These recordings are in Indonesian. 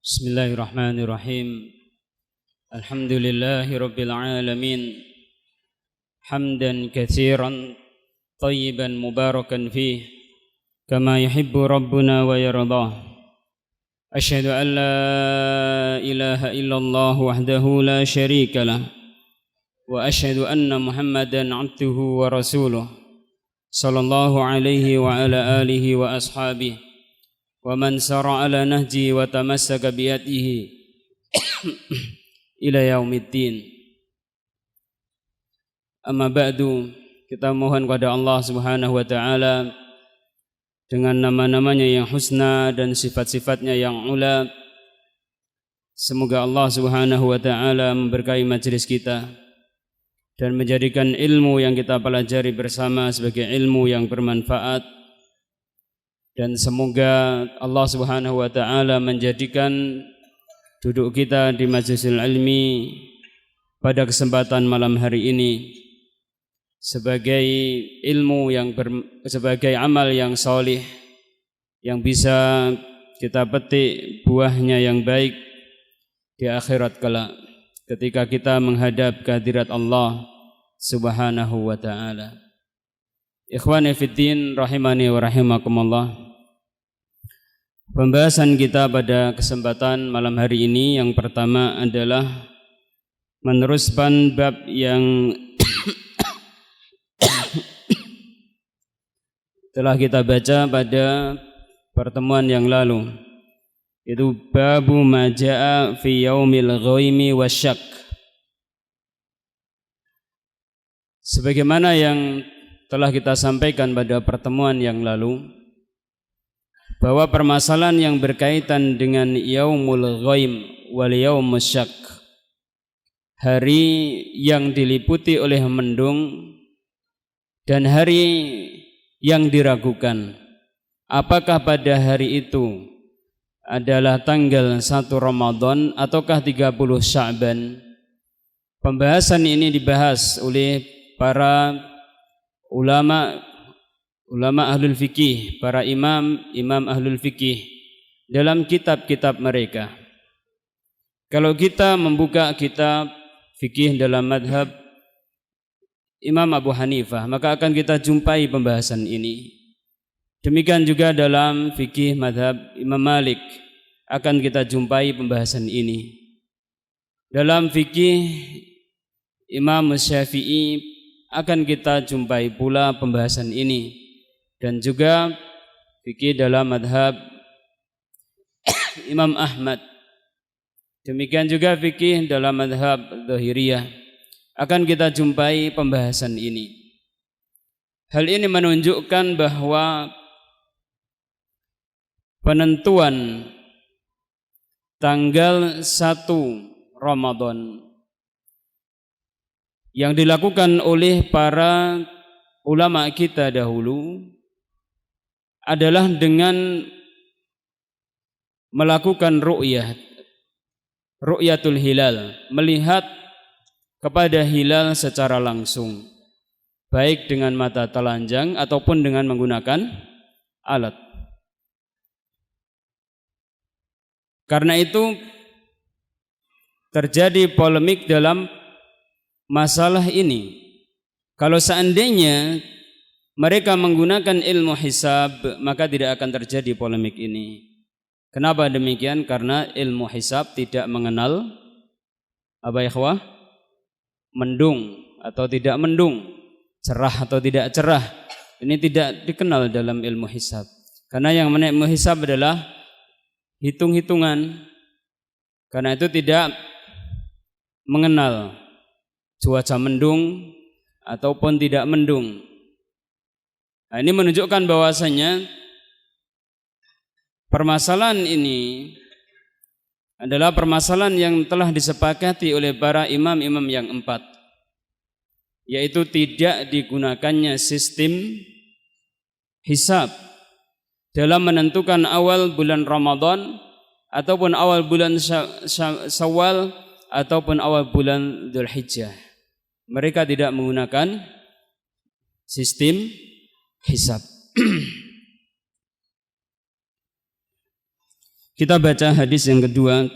Bismillahirrahmanirrahim. Alhamdulillahi rabbil alamin. Hamdan katsiran tayyiban mubarakan fih kama yuhibbu rabbuna wa yardah. Asyhadu an la ilaha illallah wahdahu la syarika lah wa asyhadu anna Muhammadan abduhu wa rasuluh sallallahu alaihi wa ala alihi wa ashabihi wa man sara ala nahji wa tamassaka biyadihi ila yaumiddin. Amma ba'du, kita mohon kepada Allah Subhanahu wa taala dengan nama-namanya yang husna dan sifat-sifatnya yang ula. Semoga Allah Subhanahu wa taala memberkahi majelis kita dan menjadikan ilmu yang kita pelajari bersama sebagai ilmu yang bermanfaat. Dan semoga Allah Subhanahu wa taala menjadikan duduk kita di majlisul ilmi pada kesempatan malam hari ini sebagai ilmu sebagai amal yang solih yang bisa kita petik buahnya yang baik di akhirat kelak ketika kita menghadap kehadirat Allah Subhanahu wa taala. Ikhwani fiddin rahimani wa rahimakumullah. Pembahasan kita pada kesempatan malam hari ini yang pertama adalah meneruskan bab yang telah kita baca pada pertemuan yang lalu, itu babu ma jaa fi yaumil ghaimi wasyak. Sebagaimana yang telah kita sampaikan pada pertemuan yang lalu, bahwa permasalahan yang berkaitan dengan yaumul ghaim wal yaumus syak, hari yang diliputi oleh mendung dan hari yang diragukan, apakah pada hari itu adalah tanggal 1 Ramadan ataukah 30 Sya'ban. Pembahasan ini dibahas oleh para ulama ahlul fikih, para imam ahlul fikih dalam kitab-kitab mereka. Kalau kita membuka kitab fikih dalam madhab Imam Abu Hanifah, maka akan kita jumpai pembahasan ini. Demikian juga dalam fikih madhab Imam Malik akan kita jumpai pembahasan ini. Dalam fikih Imam Syafi'i akan kita jumpai pula pembahasan ini. Dan juga fikih dalam madhab Imam Ahmad. Demikian juga fikih dalam madhab Dzahiriyah akan kita jumpai pembahasan ini. Hal ini menunjukkan bahwa penentuan tanggal 1 Ramadan yang dilakukan oleh para ulama kita dahulu adalah dengan melakukan ru'yatul hilal, melihat kepada hilal secara langsung, baik dengan mata telanjang ataupun dengan menggunakan alat. Karena itu terjadi polemik dalam masalah ini. Kalau seandainya mereka menggunakan ilmu hisab, maka tidak akan terjadi polemik ini. Kenapa demikian? Karena ilmu hisab tidak mengenal apa ikhwah? Mendung atau tidak mendung, cerah atau tidak cerah. Ini tidak dikenal dalam ilmu hisab. Karena yang ilmu hisab adalah hitung-hitungan. Karena itu tidak mengenal cuaca mendung ataupun tidak mendung. Nah, ini menunjukkan bahwasanya permasalahan ini adalah permasalahan yang telah disepakati oleh para imam-imam yang 4, yaitu tidak digunakannya sistem hisab dalam menentukan awal bulan Ramadan ataupun awal bulan Syawal ataupun awal bulan Dzulhijjah. Mereka tidak menggunakan sistem hisab. Kita baca hadis yang kedua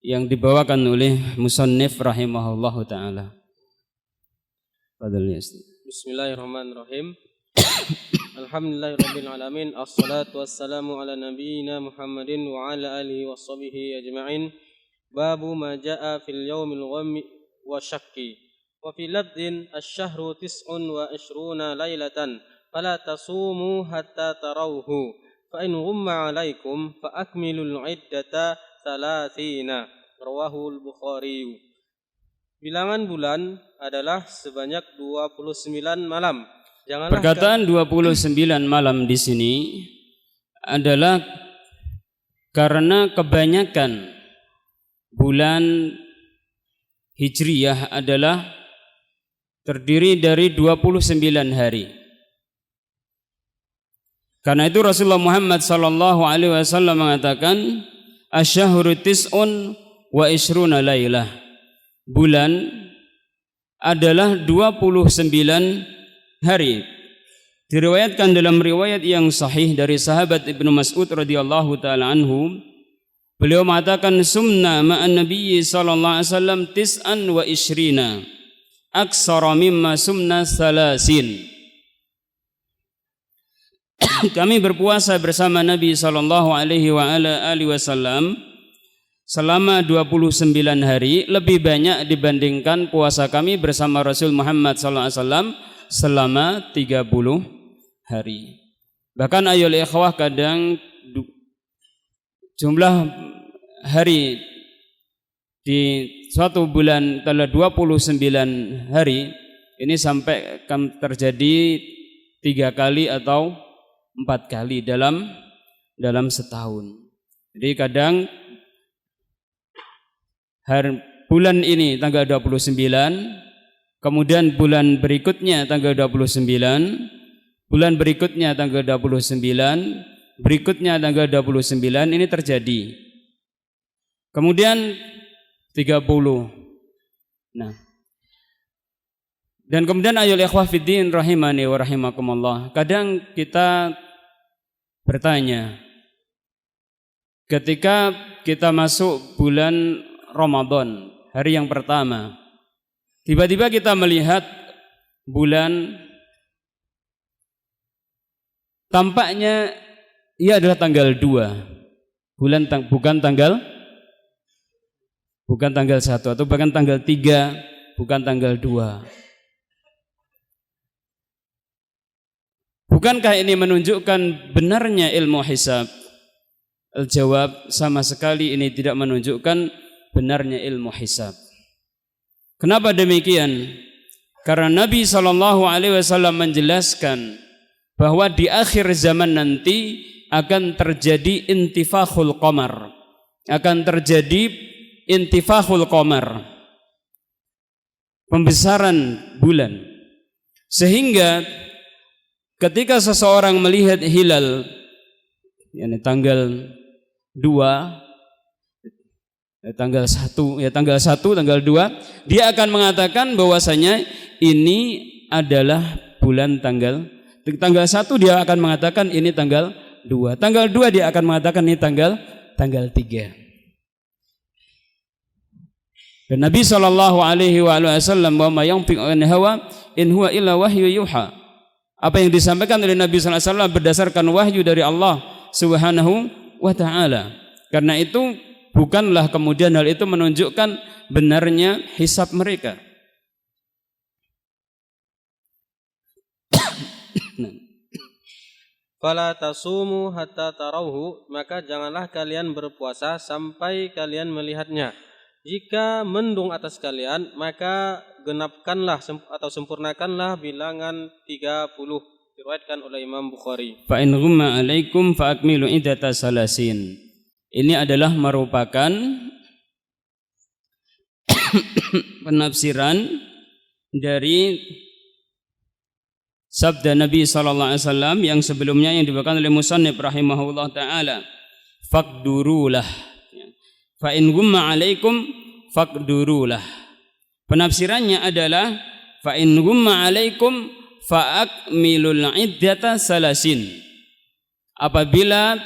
yang dibawakan oleh musannif rahimahullahu taala. Bismillahirrahmanirrahim. Alhamdulillahirabbil alamin. Assalatu wassalamu ala nabiyyina Muhammadin wa ala alihi washabihi ajma'in. Babu ma jaa fil yaumil ghammi wa syakki. Wa fi lafdhin asy-syahru 29 lailatan fala tasumu hatta tarawhu. Fa in ghumma 'alaikum fa akmilul 'iddata 30. Rawahu al-Bukhari. Bilangan bulan adalah sebanyak 29 malam. Perkataan 29 malam di sini adalah karena kebanyakan bulan Hijriyah adalah terdiri dari 29 hari. Karena itu Rasulullah Muhammad sallallahu alaihi wasallam mengatakan asy-syahru tis'un wa ishruna lailah. Bulan adalah 29 hari. Diriwayatkan dalam riwayat yang sahih dari sahabat Ibnu Mas'ud radhiyallahu taala anhu, beliau mengatakan sumna ma'an nabiyyi sallallahu alaihi wasallam tis'an wa ishrina aksara mimma sumna salasin. Kami berpuasa bersama Nabi sallallahu alaihi wasallam selama 29 hari, lebih banyak dibandingkan puasa kami bersama Rasul Muhammad sallallahu alaihi wasallam selama 30 hari. Bahkan ayol ikhwah, kadang jumlah hari di suatu bulan telah 29 hari ini sampai terjadi 3 kali atau 4 kali dalam setahun. Jadi kadang bulan ini tanggal 29, kemudian bulan berikutnya tanggal 29, bulan berikutnya tanggal 29, berikutnya tanggal 29, ini terjadi. Kemudian 30. Nah, dan kemudian ayol ikhwah fiddin rahimani wa rahimakumullah, kadang kita bertanya ketika kita masuk bulan Ramadan, hari yang pertama, tiba-tiba kita melihat bulan tampaknya ia adalah tanggal 2. Bulan bukan tanggal 1 atau bahkan tanggal 3, bukan tanggal 2. Bukankah ini menunjukkan benarnya ilmu hisab? Al-jawab, sama sekali ini tidak menunjukkan benarnya ilmu hisab. Kenapa demikian? Karena Nabi SAW menjelaskan bahwa di akhir zaman nanti akan terjadi intifakhul qamar. Akan terjadi intifakhul qamar, pembesaran bulan. Sehingga ketika seseorang melihat hilal, yakni tanggal 2, tanggal 1, tanggal 2, dia akan mengatakan bahwasanya ini adalah bulan tanggal 1, dia akan mengatakan ini tanggal 2. Tanggal 2 dia akan mengatakan ini tanggal 3. Dan Nabi sallallahu alaihi wasallam wa ma yanfiqu an hawa in huwa illa wahyu yuha. Apa yang disampaikan oleh Nabi sallallahu alaihi wasallam berdasarkan wahyu dari Allah Subhanahu wa taala. Karena itu bukanlah kemudian hal itu menunjukkan benarnya hisab mereka. Fala tasumu hatta tarawhu, maka janganlah kalian berpuasa sampai kalian melihatnya. Jika mendung atas kalian, maka genapkanlah atau sempurnakanlah bilangan 30. Diriwayatkan oleh Imam Bukhari. Fa in ghumma 'alaikum fa akmilu iddata salasin. Ini adalah merupakan penafsiran dari sabda Nabi sallallahu alaihi wasallam yang sebelumnya yang dibawakan oleh musannif rahimahullah taala, faqdurulah. Fa in ghumma 'alaikum faqdurulah. Penafsirannya adalah fa in ghumma 'alaikum fa akmilul iddata salasin. Apabila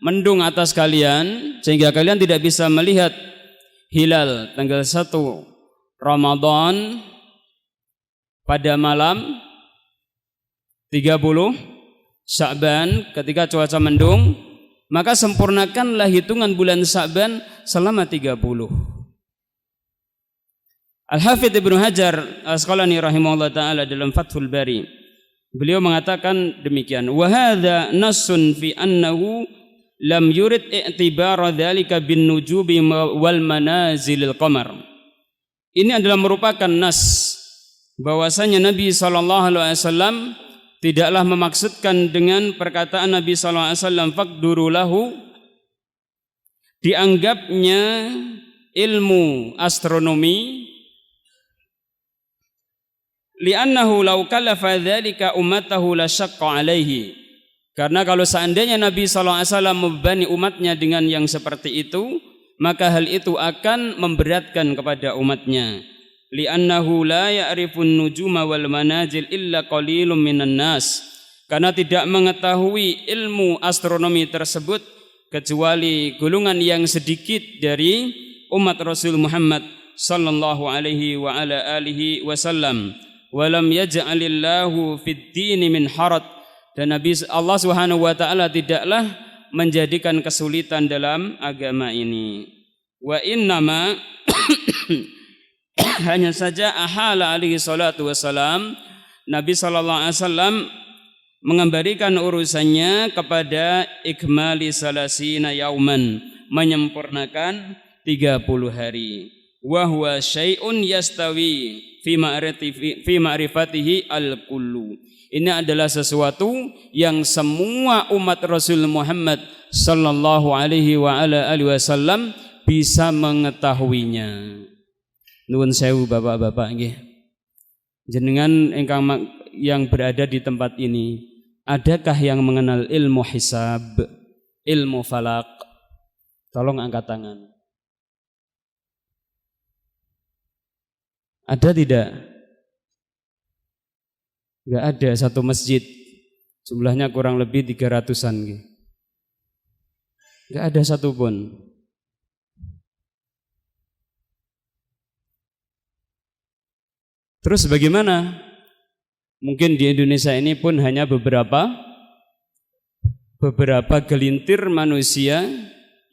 mendung atas kalian sehingga kalian tidak bisa melihat hilal tanggal 1 Ramadan pada malam 30 Sya'ban ketika cuaca mendung, maka sempurnakanlah hitungan bulan Sya'ban selama 30. Al-Hafidz Ibnu Hajar Al-Asqalani rahimahullah taala dalam Fathul Bari, beliau mengatakan demikian, wa hadza nassun fi annahu lam yurid i'tibara dzalika bin nujubi wal manazilil qamar. Ini adalah merupakan nas bahwasanya Nabi sallallahu alaihi wasallam tidaklah memaksudkan dengan perkataan Nabi sallallahu alaihi wasallam faqduru lahu, dianggapnya ilmu astronomi, li'annahu law kalafa dzalika ummatahu la syaqqa alaihi, karena kalau seandainya Nabi sallallahu alaihi wasallam membebani umatnya dengan yang seperti itu, maka hal itu akan memberatkan kepada umatnya. Li'annahu la ya'rifun nujuma wal manazil illa qalilun minan nas, karena tidak mengetahui ilmu astronomi tersebut kecuali golongan yang sedikit dari umat Rasul Muhammad sallallahu alaihi wa ala alihi wasallam. Walam yaj'alillahu fid dini min haraj, dan Nabi Allah Subhanahu wa taala tidaklah menjadikan kesulitan dalam agama ini. Wa innama hanya saja ahala alaihi salatu wassalam, Nabi sallallahu alaihi wasallam mengembalikan urusannya kepada ikmali salasina yauman, menyempurnakan 30 hari. Wa huwa syai'un yastawi fi ma'rifatihi al-kullu. Ini adalah sesuatu yang semua umat Rasul Muhammad sallallahu alaihi wa ala alihi wasallam bisa mengetahuinya. Nuwun sewu bapak-bapak nggih. Jenengan ingkang yang berada di tempat ini, adakah yang mengenal ilmu hisab, ilmu falak? Tolong angkat tangan. Ada tidak? Enggak ada, satu masjid. Jumlahnya kurang lebih 300-an nggih. Enggak ada satupun. Terus bagaimana? Mungkin di Indonesia ini pun hanya beberapa gelintir manusia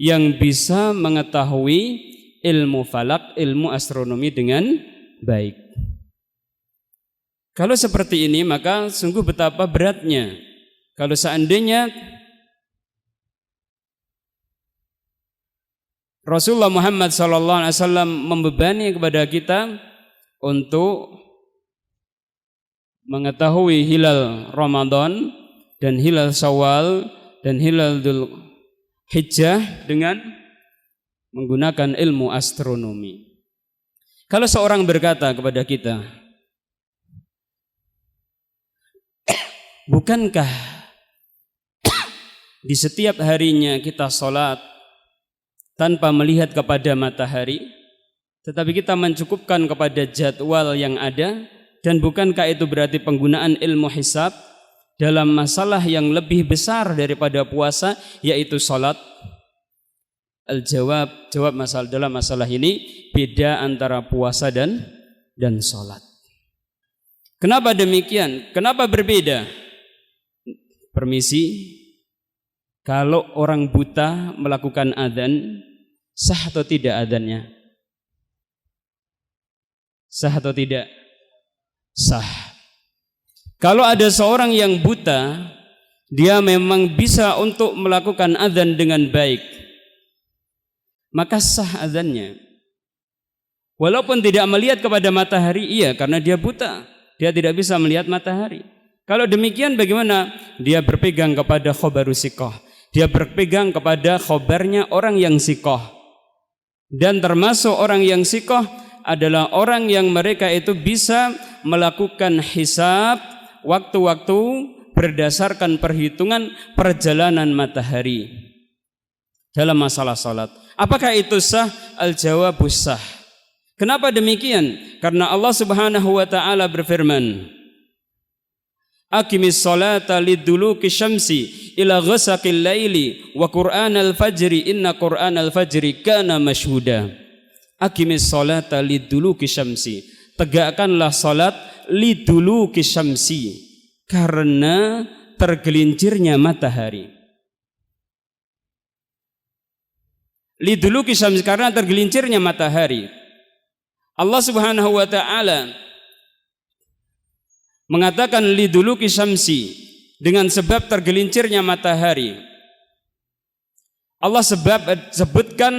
yang bisa mengetahui ilmu falak, ilmu astronomi dengan baik. Kalau seperti ini, maka sungguh betapa beratnya kalau seandainya Rasulullah Muhammad SAW membebani kepada kita untuk mengetahui hilal Ramadan dan hilal Syawal dan hilal Dzul Hijjah dengan menggunakan ilmu astronomi. Kalau seorang berkata kepada kita, bukankah di setiap harinya kita sholat tanpa melihat kepada matahari, tetapi kita mencukupkan kepada jadwal yang ada, dan bukankah itu berarti penggunaan ilmu hisab dalam masalah yang lebih besar daripada puasa, yaitu sholat? Jawab dalam masalah ini beda antara puasa dan sholat. Kenapa demikian? Kenapa berbeda? Permisi, kalau orang buta melakukan adzan, sah atau tidak adzannya? Sah atau tidak? Sah. Kalau ada seorang yang buta, dia memang bisa untuk melakukan adzan dengan baik, maka sah adzannya. Walaupun tidak melihat kepada matahari, iya, karena dia buta, dia tidak bisa melihat matahari. Kalau demikian bagaimana? Dia berpegang kepada khobaru sikoh, dia berpegang kepada khobarnya orang yang sikoh. Dan termasuk orang yang sikoh adalah orang yang mereka itu bisa melakukan hisab waktu-waktu berdasarkan perhitungan perjalanan matahari dalam masalah salat. Apakah itu sah? Al-jawabus sah. Kenapa demikian? Karena Allah Subhanahu wa taala berfirman, Aqimis sholata liduluki syamsi ila ghasaqil laili wa qur'anal fajri inna qur'anal fajri kana mashhuda. Aqimis sholata liduluki syamsi. Tegakkanlah salat liduluki syamsi, karena tergelincirnya matahari. Liduluki syamsi, karena tergelincirnya matahari. Allah Subhanahu wa taala mengatakan liduluki syamsi, dengan sebab tergelincirnya matahari. Allah sebutkan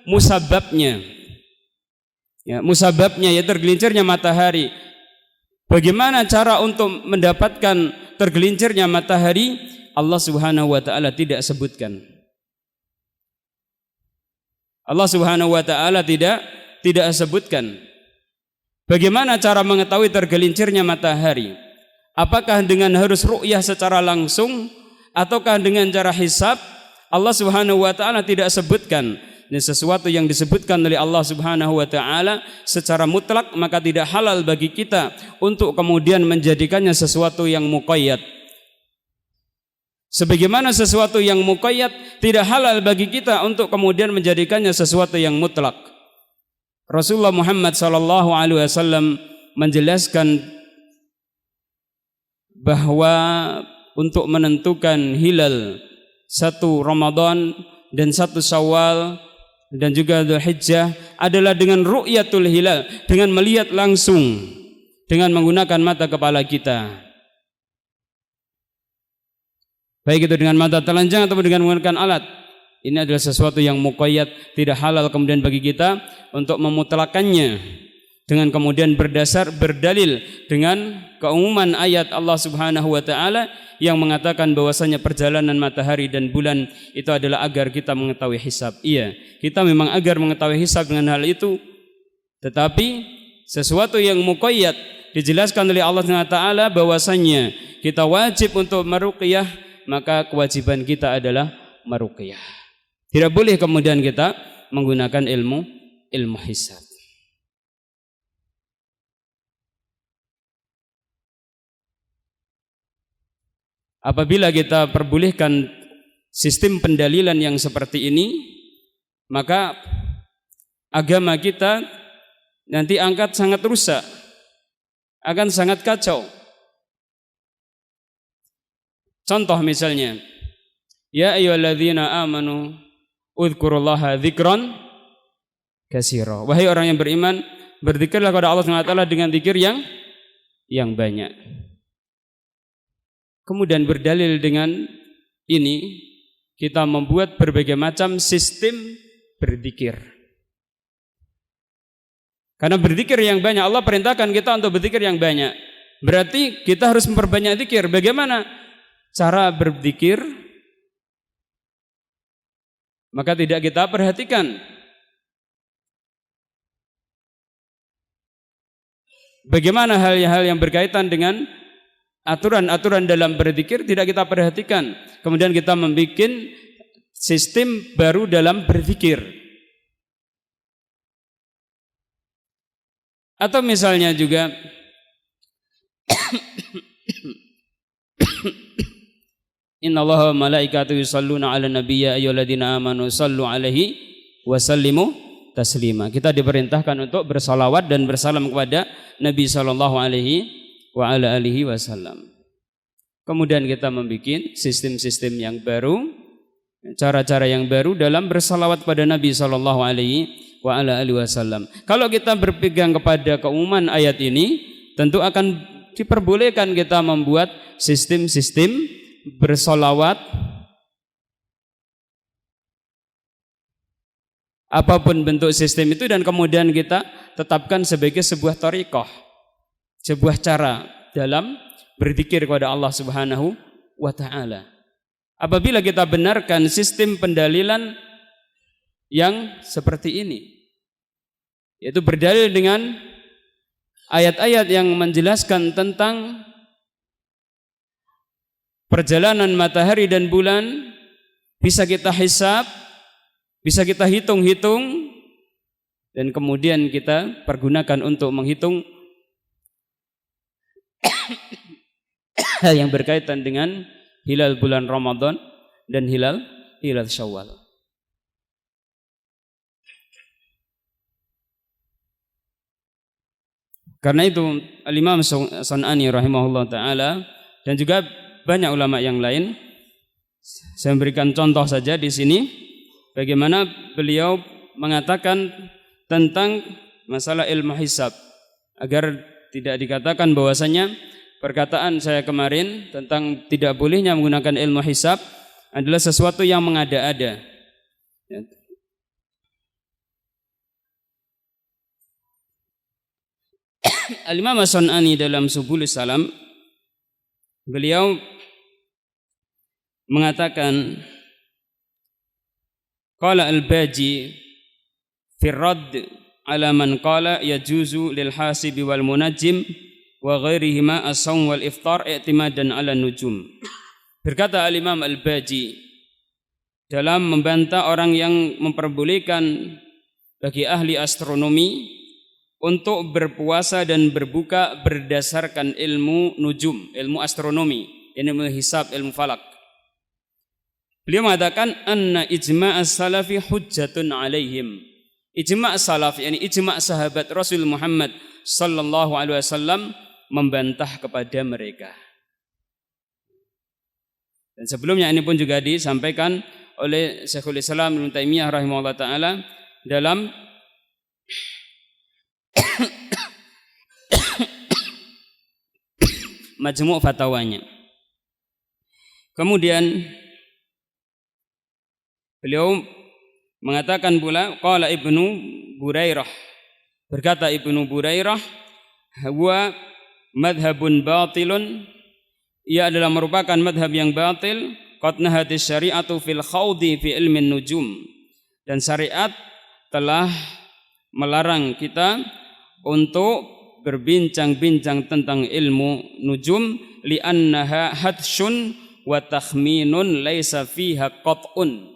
musababnya. Ya, musababnya ya tergelincirnya matahari. Bagaimana cara untuk mendapatkan tergelincirnya matahari? Allah Subhanahu wa taala tidak sebutkan. Allah Subhanahu wa taala tidak sebutkan. Bagaimana cara mengetahui tergelincirnya matahari? Apakah dengan harus ru'yah secara langsung ataukah dengan cara hisab? Allah Subhanahu wa taala tidak sebutkan. Ini sesuatu yang disebutkan oleh Allah Subhanahu wa taala secara mutlak, maka tidak halal bagi kita untuk kemudian menjadikannya sesuatu yang muqayyad. Sebagaimana sesuatu yang muqayyad tidak halal bagi kita untuk kemudian menjadikannya sesuatu yang mutlak. Rasulullah Muhammad sallallahu alaihi wasallam menjelaskan bahwa untuk menentukan hilal 1 Ramadan dan 1 Syawal dan juga Dzulhijjah adalah dengan ru'yatul hilal, dengan melihat langsung dengan menggunakan mata kepala kita. Baik itu dengan mata telanjang atau dengan menggunakan alat. Ini adalah sesuatu yang muqayyad, tidak halal kemudian bagi kita untuk memutlakannya dengan kemudian berdalil dengan keumuman ayat Allah Subhanahu wa taala yang mengatakan bahwasanya perjalanan matahari dan bulan itu adalah agar kita mengetahui hisab. Iya, kita memang agar mengetahui hisab dengan hal itu. Tetapi sesuatu yang muqayyad dijelaskan oleh Allah Subhanahu wa taala bahwasanya kita wajib untuk meruqyah, maka kewajiban kita adalah meruqyah. Tidak boleh kemudian kita menggunakan ilmu hisab. Apabila kita perbolehkan sistem pendalilan yang seperti ini, maka agama kita nanti akan sangat rusak, akan sangat kacau. Contoh misalnya, ya ayyuhalladzina amanu udzukurullaha dzikran katsira. Wahai orang yang beriman, berzikirlah kepada Allah Subhanahu wa taala dengan zikir yang banyak. Kemudian berdalil dengan ini kita membuat berbagai macam sistem berzikir. Karena berzikir yang banyak, Allah perintahkan kita untuk berzikir yang banyak. Berarti kita harus memperbanyak zikir. Bagaimana cara berzikir? Maka tidak kita perhatikan. Bagaimana hal-hal yang berkaitan dengan aturan-aturan dalam berzikir tidak kita perhatikan. Kemudian kita membuat sistem baru dalam berzikir. Atau misalnya juga Innallaha wa malaikatahu yusholluna 'alan nabiyyi ya ayyuhalladzina amanu shallu 'alaihi wa sallimu taslima. Kita diperintahkan untuk bersalawat dan bersalam kepada Nabi sallallahu alaihi wa ala alihi wasallam. Kemudian kita membuat sistem-sistem yang baru, cara-cara yang baru dalam bersalawat pada Nabi sallallahu alaihi wa ala alihi wasallam. Kalau kita berpegang kepada keumuman ayat ini, tentu akan diperbolehkan kita membuat sistem-sistem bersolawat apapun bentuk sistem itu, dan kemudian kita tetapkan sebagai sebuah thariqah, sebuah cara dalam berzikir kepada Allah Subhanahu wa taala. Apabila kita benarkan sistem pendalilan yang seperti ini, yaitu berdalil dengan ayat-ayat yang menjelaskan tentang perjalanan matahari dan bulan, bisa kita hisab, bisa kita hitung-hitung, dan kemudian kita pergunakan untuk menghitung hal yang berkaitan dengan hilal bulan Ramadan dan hilal Syawal. Karena itu Al-Imam San'ani rahimahullah ta'ala dan juga banyak ulama yang lain, saya memberikan contoh saja di sini bagaimana beliau mengatakan tentang masalah ilmu hisab agar tidak dikatakan bahwasanya perkataan saya kemarin tentang tidak bolehnya menggunakan ilmu hisab adalah sesuatu yang mengada-ada. Al-Imam As-San'ani dalam Subulus Salam beliau mengatakan qala al-Baji fi radd ala man qala yajuzu lil hasibi wal munajjim wa ghairihima as-shaum wal iftar i'timadan ala nujum. Berkata Al-Imam Al-Baji dalam membantah orang yang memperbolehkan bagi ahli astronomi untuk berpuasa dan berbuka berdasarkan ilmu nujum, ilmu astronomi, ilmu hisab, ilmu falak. Beliau mengatakan anna ijma' as-salafi hujjatun alaihim. Ijma' salaf, yakni ijma' sahabat Rasul Muhammad sallallahu alaihi wasallam membantah kepada mereka. Dan sebelumnya ini pun juga disampaikan oleh Syekhul Islam Ibnu Taimiyah rahimahullah taala dalam Majmu' fatwanya. Kemudian beliau mengatakan pula qala Ibnu Burairah, berkata Ibnu Burairah, huwa madhabun batilun, ia adalah merupakan madhab yang batil, qad nahatis syari'atu fil khawdi fi ilmin nujum, dan syariat telah melarang kita untuk berbincang-bincang tentang ilmu nujum li'annaha hadshun wa takhminun laisa fiha qat'un,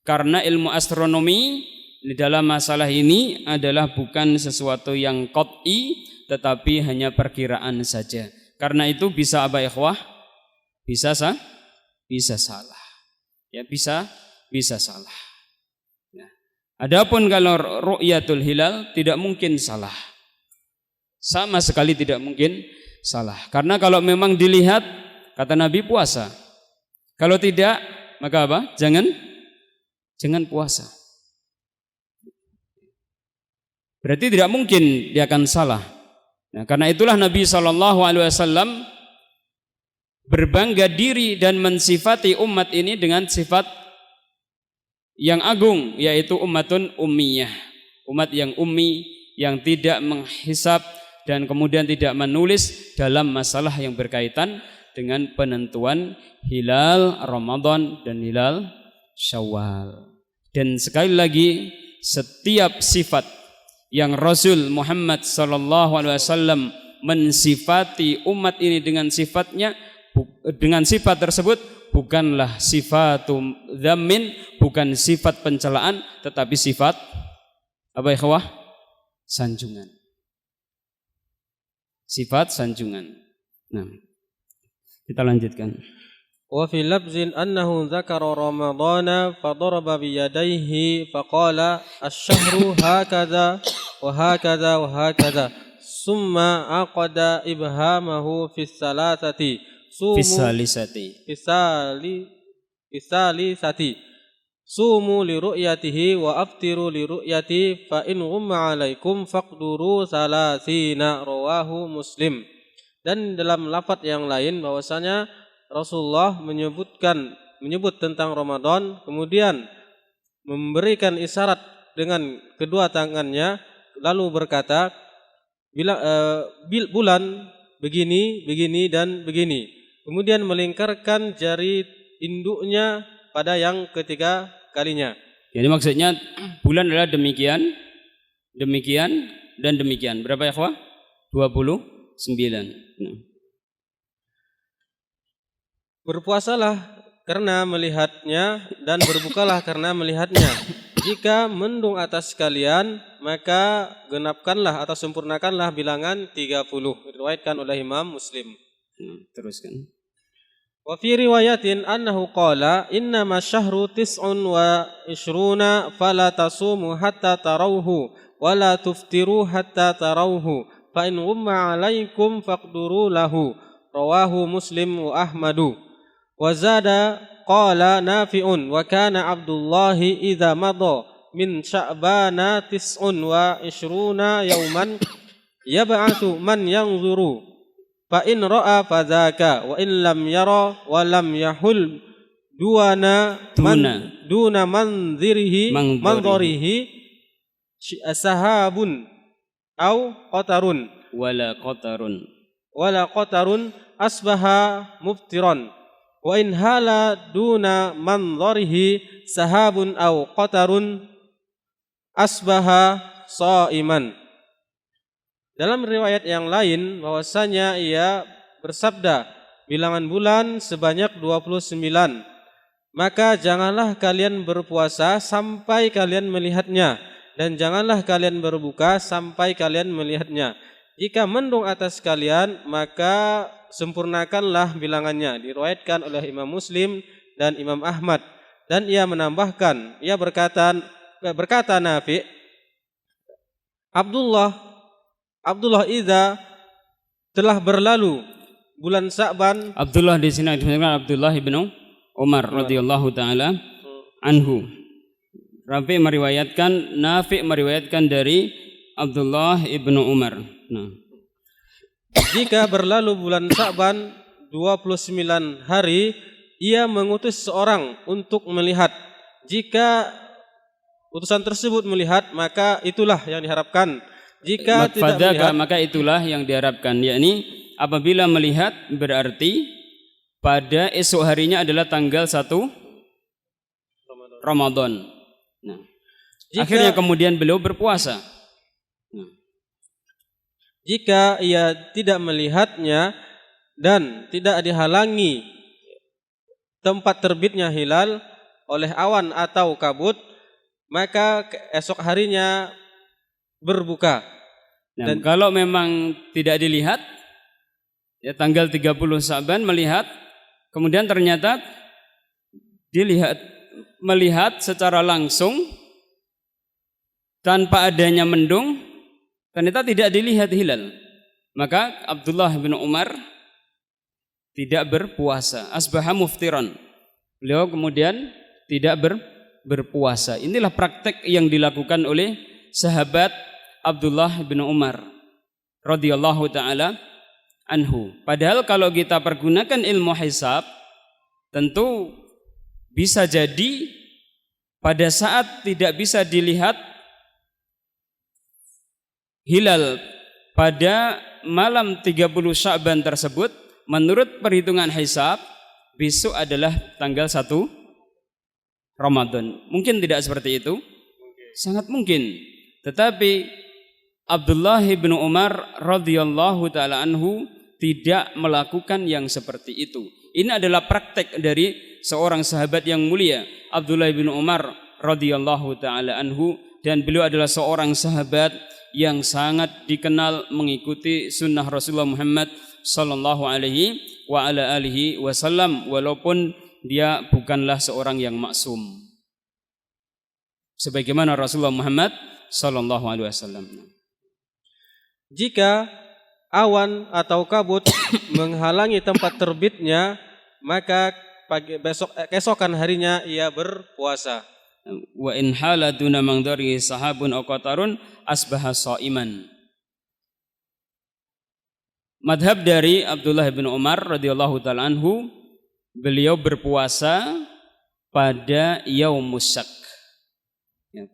karena ilmu astronomi di dalam masalah ini adalah bukan sesuatu yang qat'i tetapi hanya perkiraan saja. Karena itu bisa apa ikhwah? Bisa salah. Ya, bisa salah. Ya. Adapun kalau ru'yatul hilal tidak mungkin salah. Sama sekali tidak mungkin salah. Karena kalau memang dilihat, kata Nabi puasa. Kalau tidak, maka apa? Jangan puasa. Berarti tidak mungkin dia akan salah. Nah, karena itulah Nabi SAW berbangga diri dan mensifati umat ini dengan sifat yang agung, yaitu ummatun ummiyah. Umat yang ummi, yang tidak menghisab dan kemudian tidak menulis dalam masalah yang berkaitan dengan penentuan hilal Ramadan dan hilal Syawal. Dan sekali lagi, setiap sifat yang Rasul Muhammad SAW mensifati umat ini dengan sifatnya, dengan sifat tersebut bukanlah sifatum dzammin, bukan sifat pencelaan, tetapi sifat apa ikhwah? Sanjungan. Sifat sanjungan. Nah, kita lanjutkan. Wa fi labzin annahu dzakara ramadhana fadaraba bi yadayhi faqala asy-syahru hakadha wa hakadha wa hakadha summa aqada ibhamahu fi salasati sumu li ru'yatihi wa aftiru li ru'yati fa in ghumma alaikum faqduru salasina, rawahu Muslim. Dan dalam lafaz yang lain bahwasanya Rasulullah menyebut tentang Ramadan, kemudian memberikan isyarat dengan kedua tangannya, lalu berkata bulan begini dan begini, kemudian melingkarkan jari induknya pada yang ketiga kalinya. Jadi maksudnya bulan adalah demikian, dan demikian. Berapa ya, ikhwah? 29. Nah. Berpuasalah karena melihatnya dan berbukalah karena melihatnya. Jika mendung atas kalian, maka genapkanlah atau sempurnakanlah bilangan 30. Diriwayatkan oleh Imam Muslim. Teruskan. Wa fi riwayatin annahu qala innama syahru 29 fala tasumu hatta tarawhu wala tuftiru hatta tarawhu fa in ghumma 'alaikum faqduru lahu rawahu Muslim wa Ahmadu wa zada qala Nafi'un wa kana Abdullah idza madha min Sya'bana 29 yawman yab'atsu man yanzuru fa in ra'a fadzaka wa in lam yara wa lam yahul duna manzirihi sahabun au qatarun wala qatarun asbaha muftiran wa in hala duna manzarihi sahabun au qatarun asbaha shaiman. Dalam riwayat yang lain bahwasanya ia bersabda, bilangan bulan sebanyak 29. Maka janganlah kalian berpuasa sampai kalian melihatnya, dan janganlah kalian berbuka sampai kalian melihatnya. Jika mendung atas kalian, maka sempurnakanlah bilangannya. Diriwayatkan oleh Imam Muslim dan Imam Ahmad. Dan ia menambahkan, ia berkata Nafi', Abdullah idza telah berlalu bulan Sya'ban. Abdullah di sini disebutkan Abdullah bin Umar radhiyallahu taala anhu. Nafi meriwayatkan dari Abdullah ibnu Umar. Nah, jika berlalu bulan Sya'ban 29 hari, ia mengutus seorang untuk melihat. Jika utusan tersebut melihat, maka itulah yang diharapkan. Jika tidak melihat, maka itulah yang diharapkan, yakni apabila melihat berarti pada esok harinya adalah tanggal 1 Ramadan. Nah, akhirnya kemudian beliau berpuasa. Nah, jika ia tidak melihatnya dan tidak dihalangi tempat terbitnya hilal oleh awan atau kabut, maka esok harinya berbuka. Dan kalau memang tidak dilihat, ya tanggal 30 Sya'ban melihat, kemudian ternyata melihat secara langsung tanpa adanya mendung, ternyata tidak dilihat hilal, maka Abdullah bin Umar tidak berpuasa, asbaha muftiran. Beliau kemudian tidak berpuasa. Inilah praktek yang dilakukan oleh sahabat Abdullah bin Umar radhiyallahu taala anhu. Padahal kalau kita pergunakan ilmu hisab, tentu bisa jadi pada saat tidak bisa dilihat hilal pada malam 30 Sya'ban tersebut, menurut perhitungan hisab besok adalah tanggal 1 Ramadan. Mungkin tidak seperti itu? Sangat mungkin. Tetapi Abdullah bin Umar radhiyallahu taala anhu tidak melakukan yang seperti itu. Ini adalah praktek dari seorang sahabat yang mulia, Abdullah bin Umar radhiyallahu taala anhu, dan beliau adalah seorang sahabat yang sangat dikenal mengikuti sunnah Rasulullah Muhammad sallallahu alaihi wa ala alihi wasallam, walaupun dia bukanlah seorang yang maksum sebagaimana Rasulullah Muhammad sallallahu alaihi wasallam. Jika awan atau kabut menghalangi tempat terbitnya, maka keesokan harinya ia berpuasa. Wa in hala duna mangdari sahabun aw qatarun asbaha shaiman. Madhab dari Abdullah bin Umar radhiyallahu taala anhu, beliau berpuasa pada yaumus syak.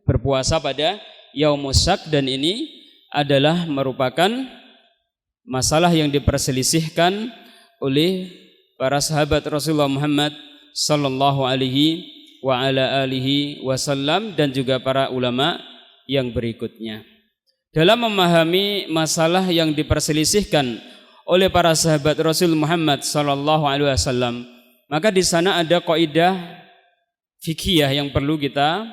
Berpuasa pada yaumus syak, dan ini adalah merupakan masalah yang diperselisihkan oleh para sahabat Rasulullah Muhammad sallallahu alaihi wa ala alihi wasallam dan juga para ulama yang berikutnya. Dalam memahami masalah yang diperselisihkan oleh para sahabat Rasul Muhammad sallallahu alaihi wasallam, maka di sana ada kaidah fikih yang perlu kita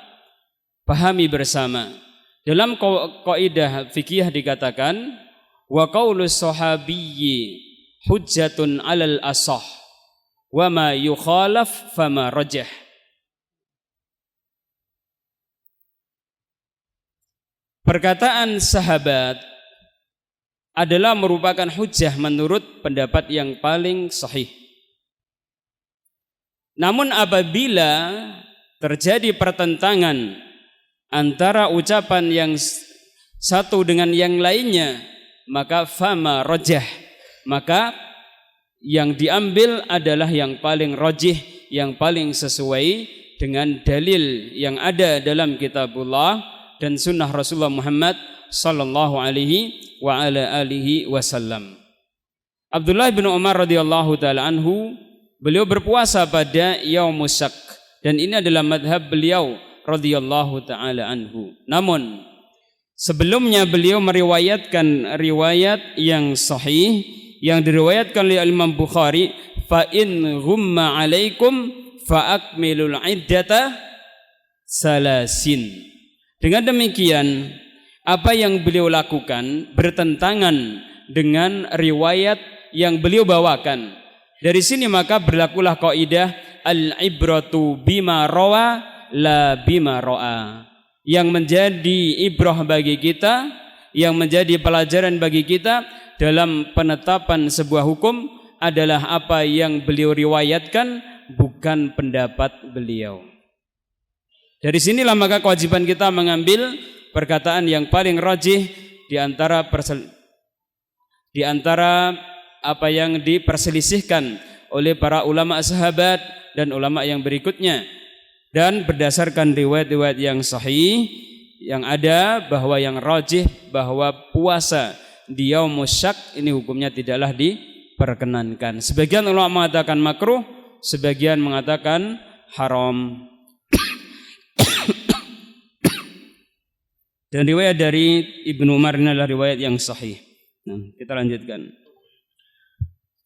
pahami bersama. Dalam kaidah fikih dikatakan wa qaulus sahabiyyi hujjatun 'alal ashah. wa ma yukhalaf fama rajah. Perkataan sahabat adalah merupakan hujjah menurut pendapat yang paling sahih. Namun apabila terjadi pertentangan antara ucapan yang satu dengan yang lainnya, maka fama rajah, maka yang diambil adalah yang paling rajih, yang paling sesuai dengan dalil yang ada dalam kitabullah dan sunnah Rasulullah Muhammad sallallahu alaihi wa ala alihi wasallam. Abdullah bin Umar radhiyallahu taala anhu, beliau berpuasa pada Yaumus Syak, dan ini adalah madhab beliau radhiyallahu taala anhu. Namun sebelumnya beliau meriwayatkan riwayat yang sahih yang diriwayatkan oleh Imam Bukhari, fa in ghumma alaikum fa akmilul iddata salasin. Dengan demikian, apa yang beliau lakukan bertentangan dengan riwayat yang beliau bawakan. Dari sini maka berlakulah kaidah al-ibratu bima rawa la bima ra'a. Yang menjadi ibrah bagi kita, yang menjadi pelajaran bagi kita dalam penetapan sebuah hukum adalah apa yang beliau riwayatkan, bukan pendapat beliau. Dari sinilah maka kewajiban kita mengambil perkataan yang paling rajih di antara apa yang diperselisihkan oleh para ulama sahabat dan ulama yang berikutnya, dan berdasarkan riwayat-riwayat yang sahih yang ada bahwa yang rajih bahwa puasa di Yaumus Syak ini hukumnya tidaklah diperkenankan. Sebagian ulama mengatakan makruh, sebagian mengatakan haram. Dan riwayat dari Ibnu Umar ini adalah riwayat yang sahih. Nah, kita lanjutkan.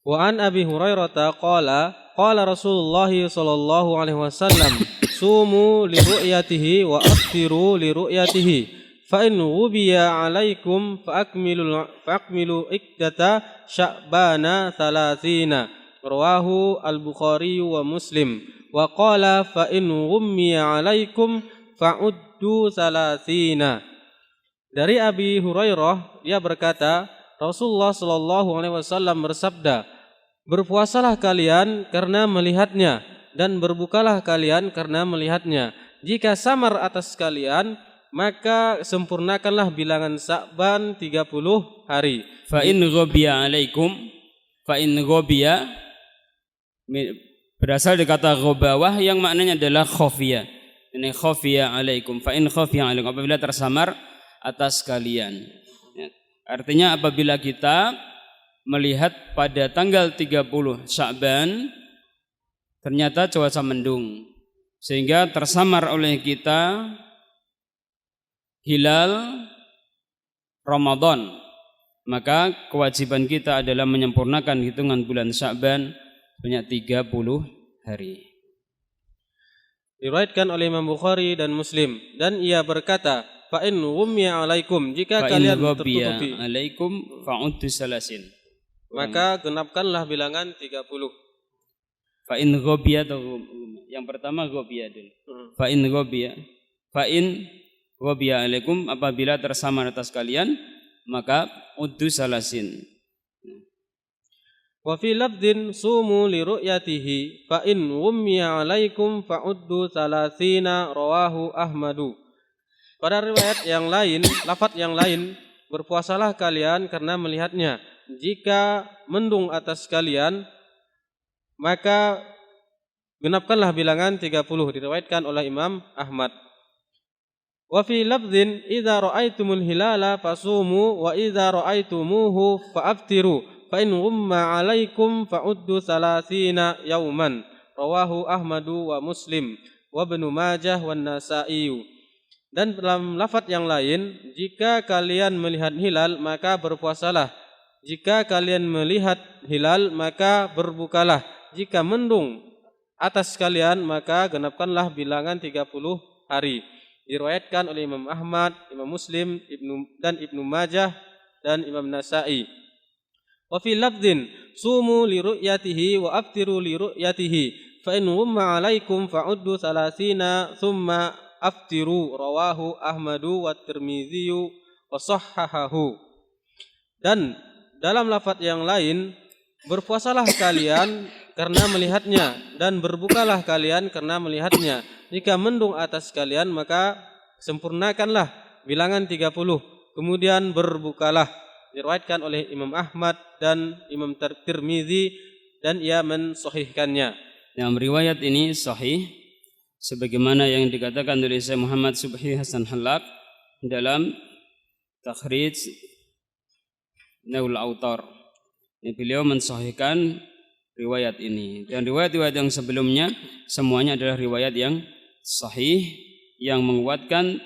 Wa an Abi Hurairah qala Rasulullah sallallahu alaihi wasallam sumu li ru'yatihi wa aftiru li ru'yatihi fa in ghubiya alaikum fa akmilu iddata sya'bana 30 rawahu al-Bukhari wa Muslim wa qala fa in ghummiya alaikum fa'uddu 30. Dari Abi Hurairah, dia berkata, Rasulullah sallallahu alaihi wasallam bersabda, berpuasalah kalian karena melihatnya dan berbukalah kalian karena melihatnya. Jika samar atas kalian, maka sempurnakanlah bilangan Sya'ban 30 hari. Fa in ghabiya alaikum, fa in ghabiya berasal dari kata ghabawah yang maknanya adalah khafiya. Ini khafiya alaikum, fa in khafiya alaikum, apabila tersamar atas kalian. Artinya apabila kita melihat pada tanggal 30 Sya'ban ternyata cuaca mendung sehingga tersamar oleh kita hilal Ramadan, maka kewajiban kita adalah menyempurnakan hitungan bulan Sya'ban sebanyak 30 hari. Diriwayatkan oleh Imam Bukhari dan Muslim, dan ia berkata, fa in ghummiya alaikum, jika kalian tertutupi alaikum fa'uddu salasin, maka genapkanlah bilangan 30. Fa in ghabiya, yang pertama ghabiya dulu. Fa in ghabiya alaikum, apabila tersamar atas kalian maka uddu salasin. Wa fi lafdhin sumu li ru'yatihi fa in ghummiya alaikum fa'uddu 30 rawahu Ahmadu. Pada riwayat yang lain, lafaz yang lain, berpuasalah kalian karena melihatnya. Jika mendung atas kalian, maka genapkanlah bilangan 30, diriwayatkan oleh Imam Ahmad. Wa fi lafdhin idza ra'aitumul hilala fasumu wa idza ra'aitumuhu fa'aftiru fa in ghumma 'alaikum fa'uddu 30 yauman. Rawahu Ahmadu wa Muslim wa Ibnu Majah wan Nasa'i. Dan dalam lafaz yang lain, jika kalian melihat hilal maka berpuasalah. Jika kalian melihat hilal maka berbukalah. Jika mendung atas kalian maka genapkanlah bilangan 30 hari. Diriwayatkan oleh Imam Ahmad, Imam Muslim, Ibnu Majah dan Imam Nasa'i. Wa fi lafdhin sumu li ru'yatihi wa aftiru li ru'yatihi fa in ghumma 'alaikum fa'uddu 30 thumma aftiru. Rawahu Ahmadu wa Tirmidzi wa sahhahahu. Dan dalam lafaz yang lain, berpuasalah kalian karena melihatnya dan berbukalah kalian karena melihatnya. Jika mendung atas kalian maka sempurnakanlah bilangan 30, kemudian berbukalah. Diriwayatkan oleh Imam Ahmad dan Imam Tirmidzi dan ia mensahihkannya. Yang riwayat ini sahih sebagaimana yang dikatakan oleh Syekh Muhammad Subhi Hasan Halak dalam takhrij Naul Autar. Beliau mensahihkan riwayat ini, dan riwayat-riwayat yang sebelumnya semuanya adalah riwayat yang sahih yang menguatkan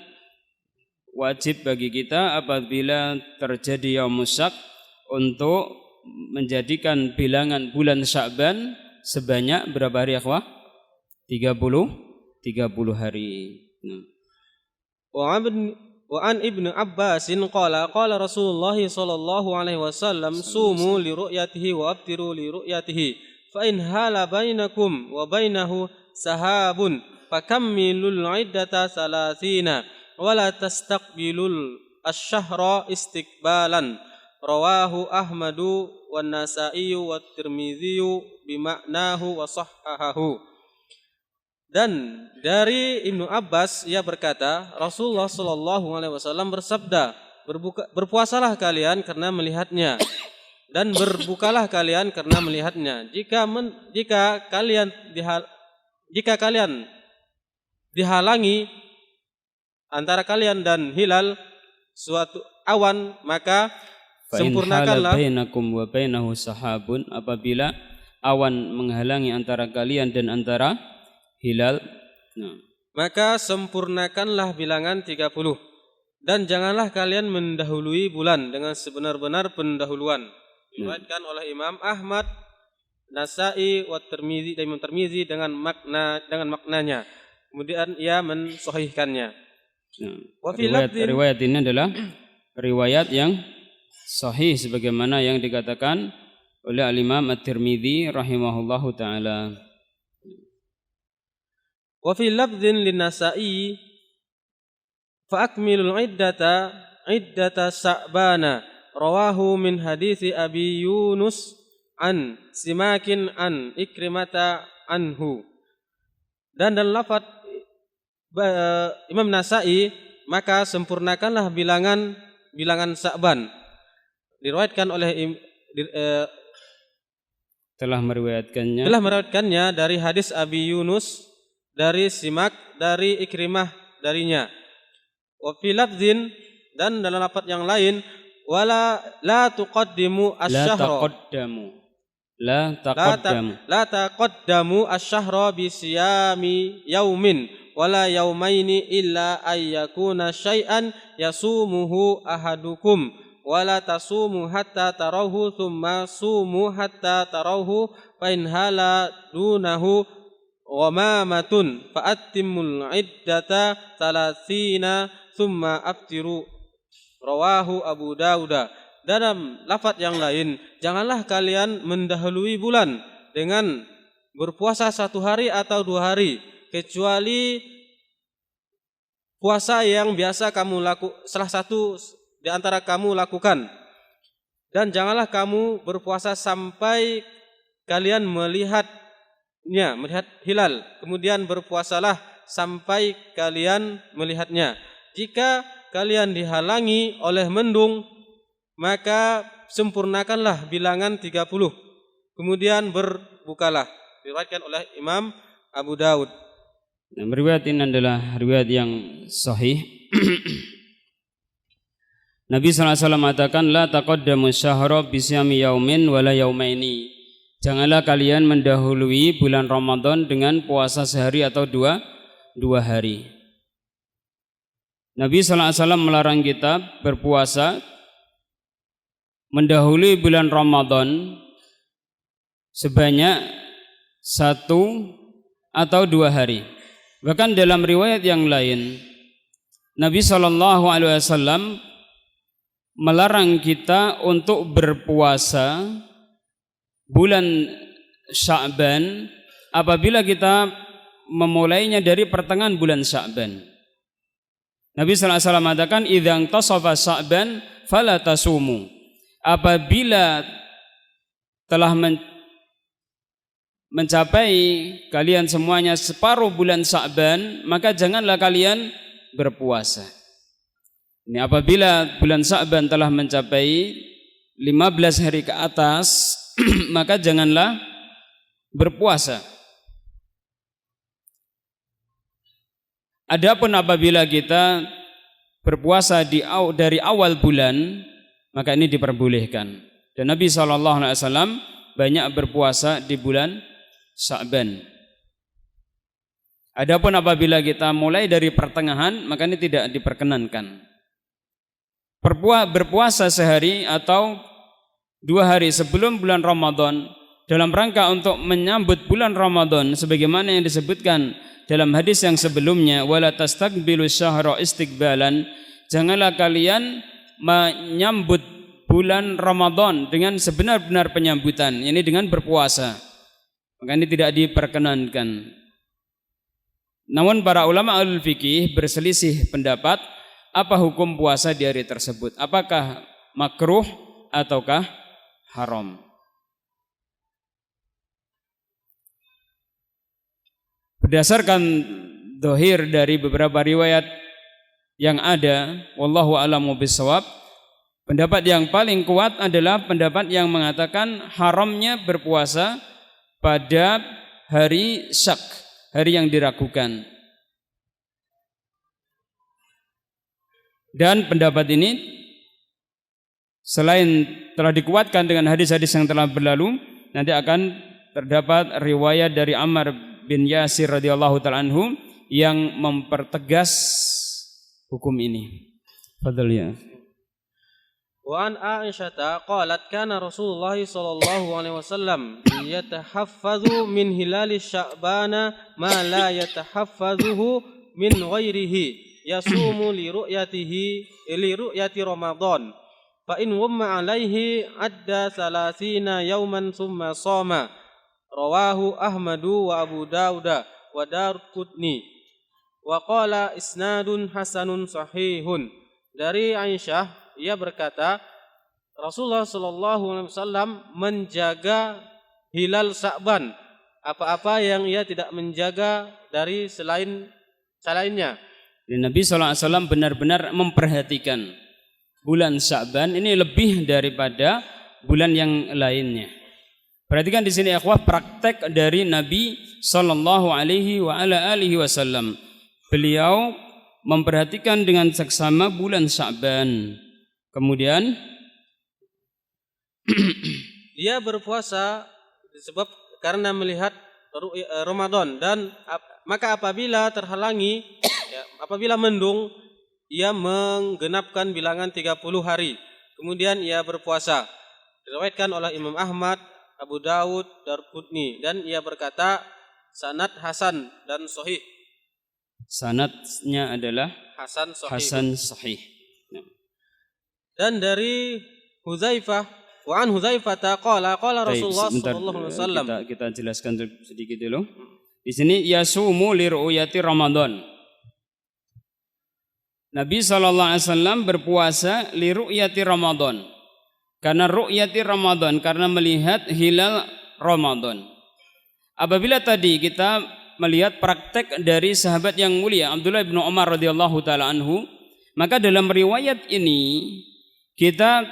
wajib bagi kita apabila terjadi yaumus syak untuk menjadikan bilangan bulan Sya'ban sebanyak berapa hari akhwah? 30 hari. Wa an Ibnu Abbas qala qala Rasulullah sallallahu alaihi wasallam sumu li ru'yatihi wa abtiru li ru'yatihi fa in hala bainakum wa bainahu sahabun fakammilul iddata 30 wa la tastaqbilul asy-syahra istiqbalan. Rawahu Ahmadu wan Nasa'i wa Tirmidzi bima'nahu wa sahhahahu. Dan dari Ibnu Abbas ia berkata, Rasulullah sallallahu alaihi wasallam bersabda, berpuasalah kalian karena melihatnya dan berbukalah kalian karena melihatnya. Jika kalian dihalangi antara kalian dan hilal suatu awan, maka sempurnakanlah. Bainakum wa bainahu sahabun, apabila awan menghalangi antara kalian dan antara hilal, maka sempurnakanlah bilangan 30, dan janganlah kalian mendahului bulan dengan sebenar-benar pendahuluan. Diriwayatkan oleh Imam Ahmad, Nasa'i wa Tirmidzi dan Imam Tirmidzi dengan maknanya. Kemudian ia mensahihkannya. Riwayat ini adalah riwayat yang sahih sebagaimana yang dikatakan oleh Al-Imam At-Tirmidzi rahimahullahu taala. Wa fi lafdhin lin-Nasa'i fa akmilul iddata Sya'bana. Rawahu min hadithi Abi Yunus an Simakin an Ikrimata anhu. Dan dalam lafaz Imam Nasa'i, maka sempurnakanlah bilangan Sya'ban. Diriwayatkan oleh telah meriwayatkannya dari hadis Abi Yunus dari Simak dari Ikrimah darinya. Wa fi lafdzin, dan dalam lafaz yang lain, wala la tuqaddimu asy-syahra la taqaddamu asy-syahra bi siyami yaumin wala yaumaini illa ayyakuna syai'an yasumuhu ahadukum wala tasumu hatta tarahu thumma sumu hatta tarahu fa in hala dunahu ghamamatun fa atimul iddata 30 thumma aftiru. Rawahu Abu Dawud. Dalam lafaz yang lain, janganlah kalian mendahului bulan dengan berpuasa 1 hari atau 2 hari, kecuali puasa yang biasa salah satu di antara kamu lakukan. Dan janganlah kamu berpuasa sampai kalian melihat hilal, kemudian berpuasalah sampai kalian melihatnya. Jika kalian dihalangi oleh mendung, maka sempurnakanlah bilangan 30, kemudian berbukalah. Diriwayatkan oleh Imam Abu Dawud. Riwayat ini adalah riwayat yang sahih. Nabi SAW mengatakan, la taqaddamu syahra bisyami yaumin wala yaumaini. Janganlah kalian mendahului bulan Ramadan dengan puasa sehari atau dua hari. Nabi SAW melarang kita berpuasa mendahului bulan Ramadan sebanyak 1 atau 2 hari. Bahkan dalam riwayat yang lain, Nabi SAW melarang kita untuk berpuasa bulan Sya'ban apabila kita memulainya dari pertengahan bulan Sya'ban. Nabi sallallahu alaihi wasallam mengatakan idza tasafa Sya'ban fala tasumu. Apabila telah mencapai kalian semuanya separuh bulan Sya'ban, maka janganlah kalian berpuasa. Ini apabila bulan Sya'ban telah mencapai 15 hari ke atas, maka janganlah berpuasa. Adapun apabila kita berpuasa dari awal bulan, maka ini diperbolehkan. Dan Nabi SAW banyak berpuasa di bulan Sya'ban. Adapun apabila kita mulai dari pertengahan, maka ini tidak diperkenankan. Berpuasa sehari atau 2 hari sebelum bulan Ramadan dalam rangka untuk menyambut bulan Ramadan sebagaimana yang disebutkan dalam hadis yang sebelumnya, wala tastaqbilu syahra istiqbalan, janganlah kalian menyambut bulan Ramadan dengan sebenar-benar penyambutan, ini dengan berpuasa. Maka ini tidak diperkenankan. Namun para ulama al-fiqih berselisih pendapat apa hukum puasa di hari tersebut? Apakah makruh ataukah haram? Berdasarkan dohir dari beberapa riwayat yang ada, wallahu a'lamu bishawab, pendapat yang paling kuat adalah pendapat yang mengatakan haramnya berpuasa pada hari syak, hari yang diragukan. Dan pendapat ini selain telah dikuatkan dengan hadis-hadis yang telah berlalu, nanti akan terdapat riwayat dari Ammar bin Yasir radhiyallahu ta'ala anhu yang mempertegas hukum ini. Fadhal ya. Wa an Aisyah qalat kana Rasulullah sallallahu alaihi wasallam yatahaffadhu min hilali Sya'ban ma la yatahaffadhuhu min ghairihi yasumu li ru'yati Ramadan fa in wamma alaihi adda 30 yawman thumma shama. Rawahu Ahmadu wa Abu Dawud wa Darqutni wa qala isnadun hasanun sahihun. Dari Aisyah, ia berkata Rasulullah sallallahu alaihi wasallam menjaga hilal Sya'ban, apa-apa yang ia tidak menjaga dari selainnya. Dan Nabi SAW benar-benar memperhatikan bulan Sya'ban ini lebih daripada bulan yang lainnya. Perhatikan di sini ikhwah praktek dari Nabi sallallahu alaihi wasallam. Beliau memperhatikan dengan seksama bulan Sya'ban. Kemudian dia berpuasa sebab karena melihat Ramadan, dan maka apabila terhalangi, apabila mendung, ia menggenapkan bilangan 30 hari. Kemudian ia berpuasa. Diriwayatkan oleh Imam Ahmad, Abu Dawud, Darqutni, dan ia berkata sanad hasan dan sahih. Sanadnya adalah hasan sahih. Dan dari Hudzaifah, wa an Hudzaifah qala Rasulullah sallallahu alaihi wasallam. Kita jelaskan sedikit dulu. Di sini yasumu li ru'yati Ramadan. Nabi sallallahu alaihi wasallam berpuasa li ru'yati Ramadan. Karena ru'yati Ramadan, karena melihat hilal Ramadan. Apabila tadi kita melihat praktek dari sahabat yang mulia Abdullah bin Umar radhiyallahu taala anhu, maka dalam riwayat ini kita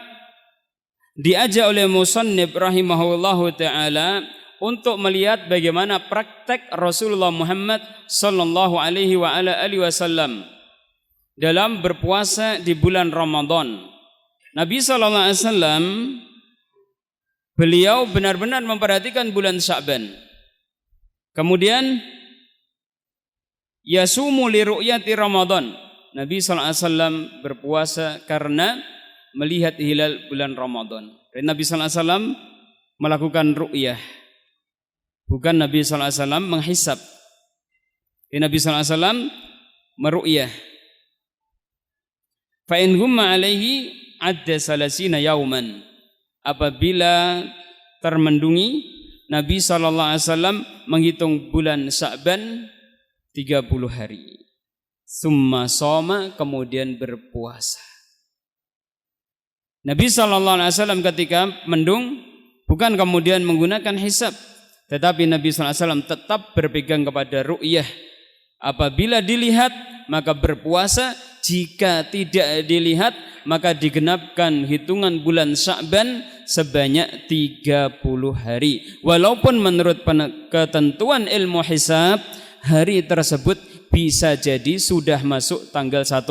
diajak oleh musannif rahimahullahu taala untuk melihat bagaimana praktek Rasulullah Muhammad sallallahu alaihi wasallam dalam berpuasa di bulan Ramadan. Nabi sallallahu alaihi wasallam beliau benar-benar memperhatikan bulan Sya'ban. Kemudian yasumu li ru'yati Ramadan. Nabi sallallahu alaihi wasallam berpuasa karena melihat hilal bulan Ramadan. Dan Nabi sallallahu alaihi wasallam melakukan ru'yah. Bukan Nabi sallallahu alaihi wasallam menghisab. Nabi sallallahu alaihi wasallam meru'yah. Fa in humma alaihi adda salasina yauman. Apabila termendungi, Nabi SAW menghitung bulan Sya'ban 30 hari. Summa shoma, kemudian berpuasa. Nabi SAW ketika mendung bukan kemudian menggunakan hisab, tetapi Nabi SAW tetap berpegang kepada ru'yah. Apabila dilihat maka berpuasa, jika tidak dilihat maka digenapkan hitungan bulan Sya'ban sebanyak 30 hari. Walaupun menurut ketentuan ilmu hisab, hari tersebut bisa jadi sudah masuk tanggal 1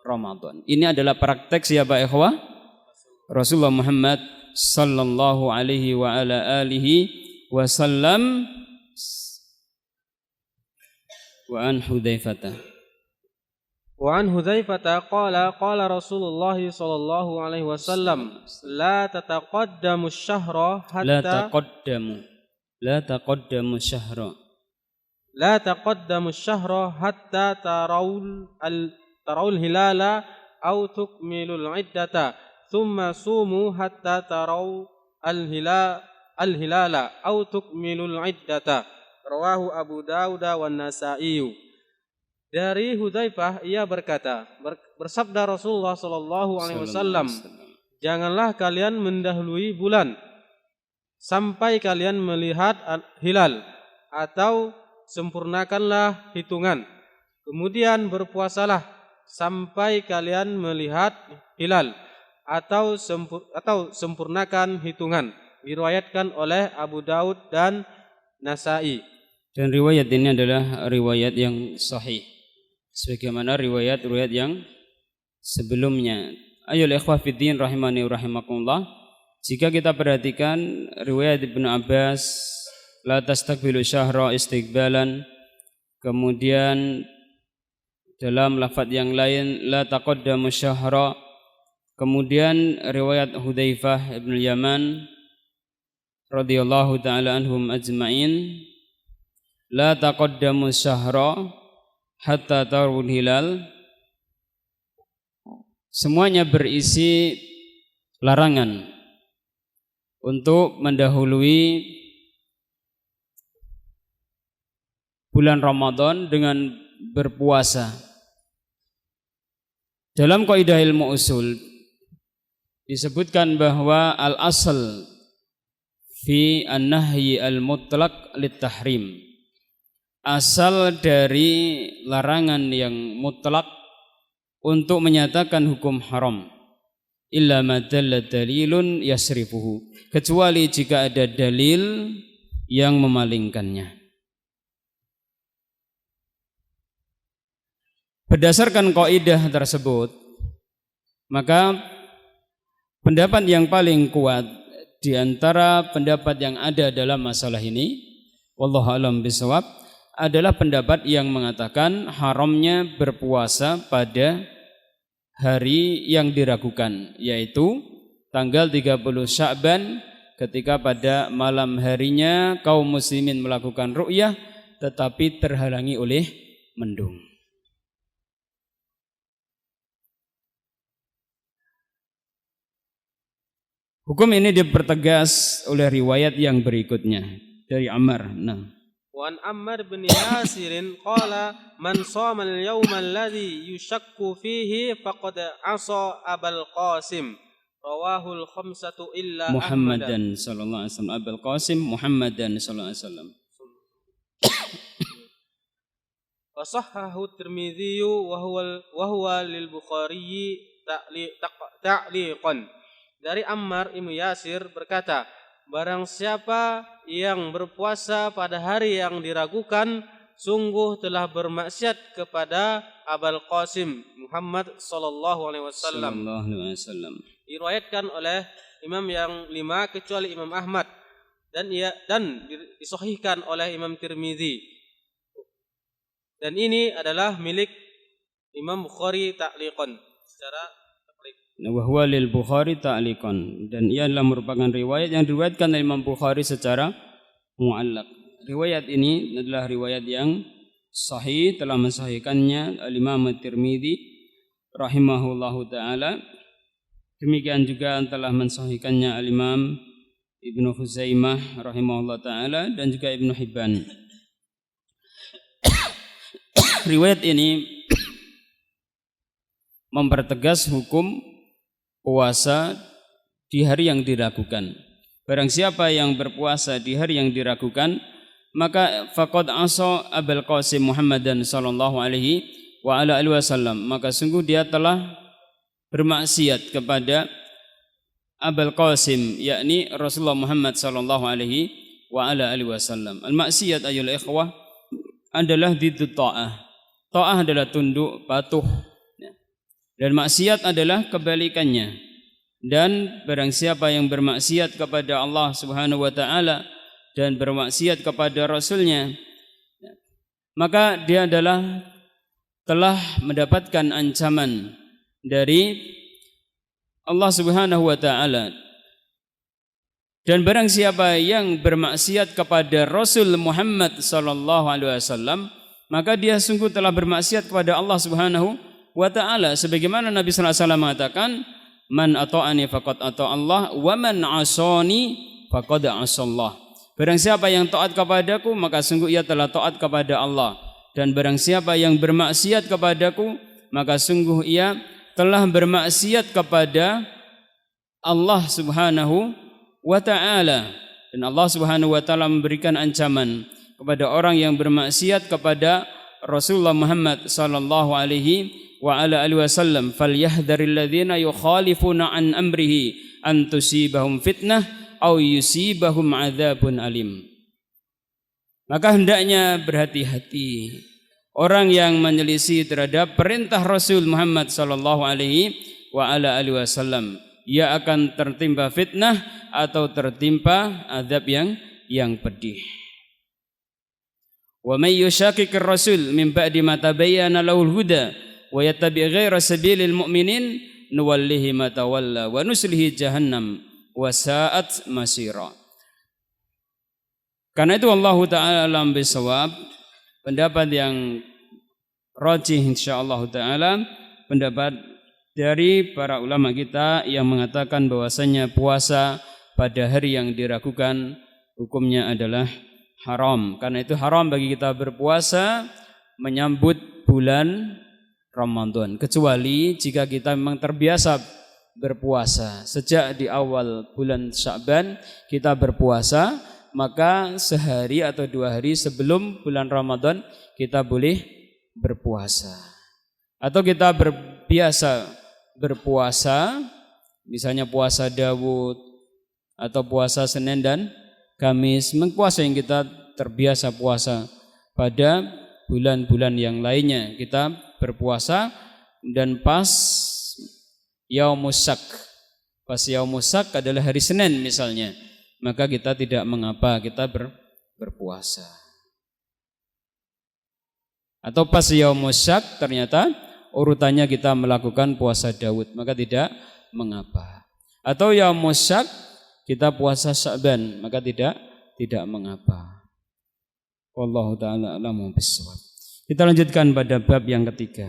Ramadan. Ini adalah praktek siapa ikhwah? Rasulullah Muhammad sallallahu alaihi wa ala alihi wasallam. Wa an Hudzaifah qala Rasulullah sallallahu alaihi wasallam la tataqaddamu asy-syahra hatta la taqaddamu asy-syahra hatta tarawul hilala aw tukmilul iddata thumma sumu hatta taraw al-hilala aw tukmilul iddata. Rawahu Abu Dawud wan Nasa'i. Dari Hudzaifah ia berkata, bersabda Rasulullah sallallahu alaihi wasallam, janganlah kalian mendahului bulan sampai kalian melihat hilal, atau sempurnakanlah hitungan. Kemudian berpuasalah sampai kalian melihat hilal, atau sempurnakan hitungan. Diriwayatkan oleh Abu Daud dan Nasa'i. Dan riwayat ini adalah riwayat yang sahih, sebagaimana riwayat-riwayat yang sebelumnya. Ayo ikhwah fiddin rahimani rahimakumullah, jika kita perhatikan riwayat Ibnu Abbas, la tastaqbilu syahra istiqbalan, kemudian dalam lafaz yang lain la taqaddamu syahra, kemudian riwayat Hudzaifah bin Yaman radhiyallahu taala anhum ajma'in, la taqaddamu syahra hatta tarawul hilal, semuanya berisi larangan untuk mendahului bulan Ramadan dengan berpuasa. Dalam kaidah ilmu usul disebutkan bahwa al-asl fi an-nahyi al-mutlaq lit-tahrim, asal dari larangan yang mutlak untuk menyatakan hukum haram, illa ma dalla dalilun yasrifuhu, kecuali jika ada dalil yang memalingkannya. Berdasarkan kaidah tersebut, maka pendapat yang paling kuat di antara pendapat yang ada dalam masalah ini, wallahu a'lam bishawab, adalah pendapat yang mengatakan haramnya berpuasa pada hari yang diragukan, yaitu tanggal 30 Sya'ban, ketika pada malam harinya kaum muslimin melakukan ru'yah tetapi terhalangi oleh mendung. Hukum ini dipertegas oleh riwayat yang berikutnya dari Ammar. Wan Ammar bin Yasir qala man shoma al-yawma alladhi yushakku fihi faqad asa Abul Qasim. Rawahul khamsatu illa Muhammadan sallallahu alaihi wasallam. Abul Qasim Muhammadan sallallahu alaihi wasallam. Wa sahhahu Tirmidzi wa huwa lil Bukhari ta'liqan. Dari Ammar Ibnu Yasir berkata, barang siapa yang berpuasa pada hari yang diragukan, sungguh telah bermaksiat kepada Abul Qasim Muhammad sallallahu alaihi wasallam. Diriwayatkan oleh imam yang 5 kecuali Imam Ahmad, dan disahihkan oleh Imam Tirmidzi. Dan ini adalah milik Imam Bukhari ta'liqan, secara wa huwa lil Bukhari ta'liqan, dan ia adalah merupakan riwayat yang diriwayatkan oleh Imam Bukhari secara mu'allaq. Riwayat ini adalah riwayat yang sahih, telah mensahihkannya Imam Tirmidzi rahimahullahu taala Demikian juga telah mensahihkannya Al-Imam Ibnu Khuzaimah rahimahullah taala dan juga Ibnu Hibban. Riwayat ini mempertegas hukum puasa di hari yang diragukan. Barang siapa yang berpuasa di hari yang diragukan, maka faqad asa Abul Qasim Muhammadan sallallahu alaihi wa ala alihi wasallam, maka sungguh dia telah bermaksiat kepada Abul Qasim, yakni Rasulullah Muhammad sallallahu alaihi wa ala alihi wasallam. Al-maksiat ayyul ikhwah adalah diddu ta'ah. Ta'ah adalah tunduk, patuh. Dan maksiat adalah kebalikannya. Dan barang siapa yang bermaksiat kepada Allah Subhanahu wa taala dan bermaksiat kepada Rasulnya, maka dia telah mendapatkan ancaman dari Allah Subhanahu wa taala. Dan barang siapa yang bermaksiat kepada Rasul Muhammad sallallahu alaihi wasallam, maka dia sungguh telah bermaksiat kepada Allah Subhanahu wa taala, sebagaimana Nabi sallallahu alaihi wasallam mengatakan, man ata'ani faqad ata'allah wa man 'asani faqad 'asallah. Barang siapa yang taat kepadaku, maka sungguh ia telah taat kepada Allah, dan barang siapa yang bermaksiat kepadaku, maka sungguh ia telah bermaksiat kepada Allah Subhanahu wa ta'ala. Dan Allah Subhanahu wa ta'ala memberikan ancaman kepada orang yang bermaksiat kepada Rasulullah Muhammad sallallahu alaihi wa ala alihi wasallam, falyahdharil ladzina yukhalifuna an amrihi an tusibahum fitnah aw yusibahum adzabun alim. Maka hendaknya berhati-hati orang yang menyelisih terhadap perintah Rasul Muhammad sallallahu alaihi wa ala alihi wasallam, ia akan tertimpa fitnah atau tertimpa azab yang pedih. Wa may yushaqiqir rasul min ba'di ma tabayyana lahul huda wa yattabi' ghaira sabilil mu'minin nuwallihi ma tawalla wa nuslihi jahannam wa sa'at masira. Karena itu Allah taala alam bisawab, pendapat yang rajih insyaallah taala, pendapat dari para ulama kita yang mengatakan bahwasanya puasa pada hari yang diragukan hukumnya adalah haram. Karena itu haram bagi kita berpuasa menyambut bulan Ramadan, kecuali jika kita memang terbiasa berpuasa sejak di awal bulan Sya'ban kita berpuasa, maka sehari atau 2 hari sebelum bulan Ramadan kita boleh berpuasa. Atau kita biasa berpuasa, misalnya puasa Daud atau puasa Senin dan Kamis, puasa yang kita terbiasa puasa pada bulan-bulan yang lainnya kita berpuasa, dan pas Yaumus Syak, pas Yaumus Syak adalah hari Senin misalnya, maka kita tidak mengapa kita berpuasa. Atau pas Yaumus Syak ternyata urutannya kita melakukan puasa Daud, maka tidak mengapa. Atau Yaumus Syak kita puasa Sya'ban, maka tidak mengapa. Wallahu taala a'lamu bissawab. Kita lanjutkan pada bab yang ketiga.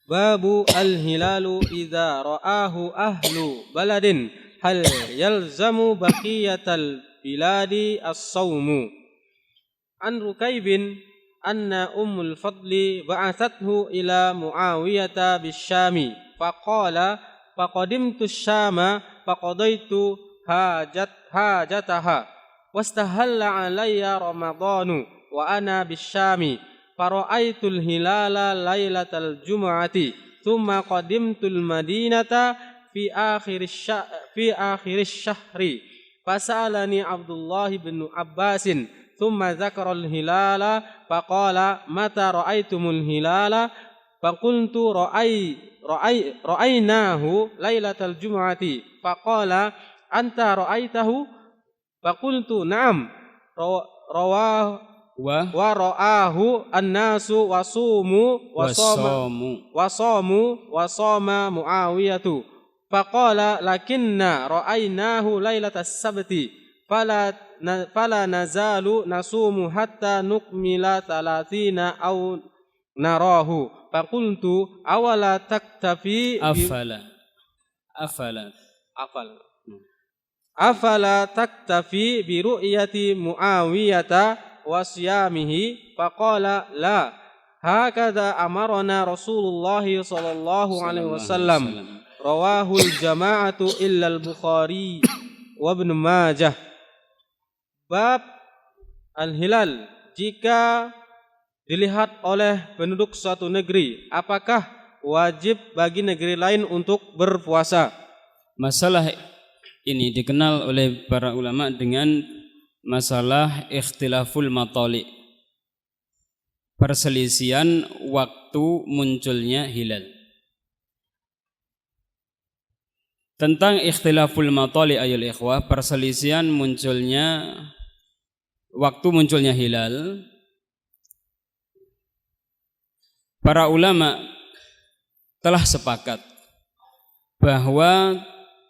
Babu al-hilalu idza ra'ahu ahlu baladin hal yalzamu baqiyatal biladi as-sawmu. An Rukaybin anna ummul fadli ba'athathu ila Muawiyah bisyami faqala faqadimtu syama faqadaitu hajataha wastahalla alayya ramadhanu wa ana bisyami fara'aitul hilala lailatal jumu'ati thumma qadimtul madinata fi akhiris syahri fasalani Abdullah bin Abbasin thumma dzakaral hilala faqala mata ra'aitumul hilala faqultu ra'ainahu lailatal jumu'ati faqala anta ra'aitahu faqultu na'am rawahu wa ra'ahu an-nasu wasumu wasama Muawiyatu faqala lakinna ra'ainahu lailatas sabti fala nazalu nasumu hatta nukmila 30 aw narahu faqultu awala taktafi Afala. Afala taktafi bi ru'yati Muawiyata wa siyamihi faqala la hakadha amarna Rasulullah sallallahu alaihi wasallam rawahul jama'atu illa al-Bukhari wa Ibn Majah. Bab al-hilal, jika dilihat oleh penduduk suatu negeri, apakah wajib bagi negeri lain untuk berpuasa? Masalah ini dikenal oleh para ulama dengan masalah ikhtilaful matali', perselisihan waktu munculnya hilal. Tentang ikhtilaful matali' ayol ikhwah, perselisihan munculnya waktu munculnya hilal, para ulama telah sepakat bahwa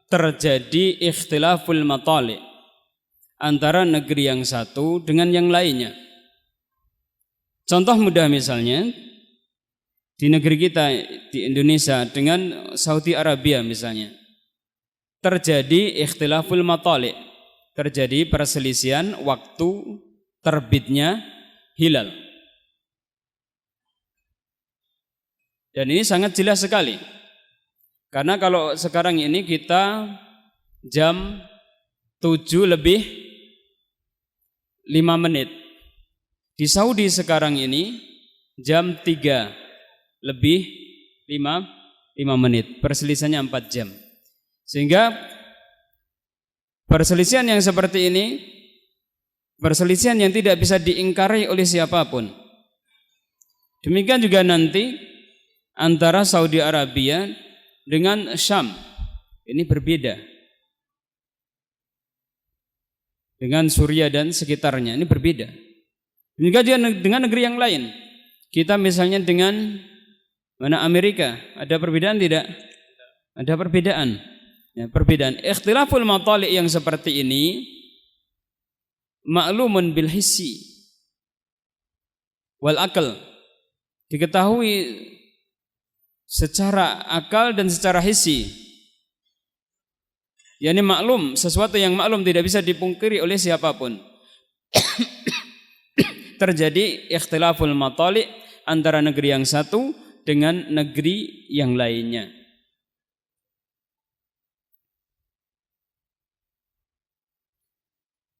terjadi ikhtilaful matali' antara negeri yang satu dengan yang lainnya. Contoh mudah misalnya di negeri kita di Indonesia dengan Saudi Arabia misalnya, terjadi ikhtilaful matali', terjadi perselisihan waktu terbitnya hilal. Dan ini sangat jelas sekali. Karena kalau sekarang ini kita jam 7:05. Di Saudi sekarang ini jam 3:05. Perselisihannya 4 jam. Sehingga perselisihan yang seperti ini, perselisihan yang tidak bisa diingkari oleh siapapun. Demikian juga nanti antara Saudi Arabia dengan Syam, ini berbeda. Dengan Suriah dan sekitarnya, ini berbeda. Demikian juga dengan negeri yang lain. Kita misalnya dengan Amerika, ada perbedaan tidak? Ada perbedaan. Ya, perbedaan. Ikhtilaful matali' yang seperti ini ma'lumun bil hissi wal akal. Diketahui secara akal dan secara hissi. Yani maklum, sesuatu yang maklum tidak bisa dipungkiri oleh siapapun. Terjadi ikhtilaful matali' antara negeri yang satu dengan negeri yang lainnya.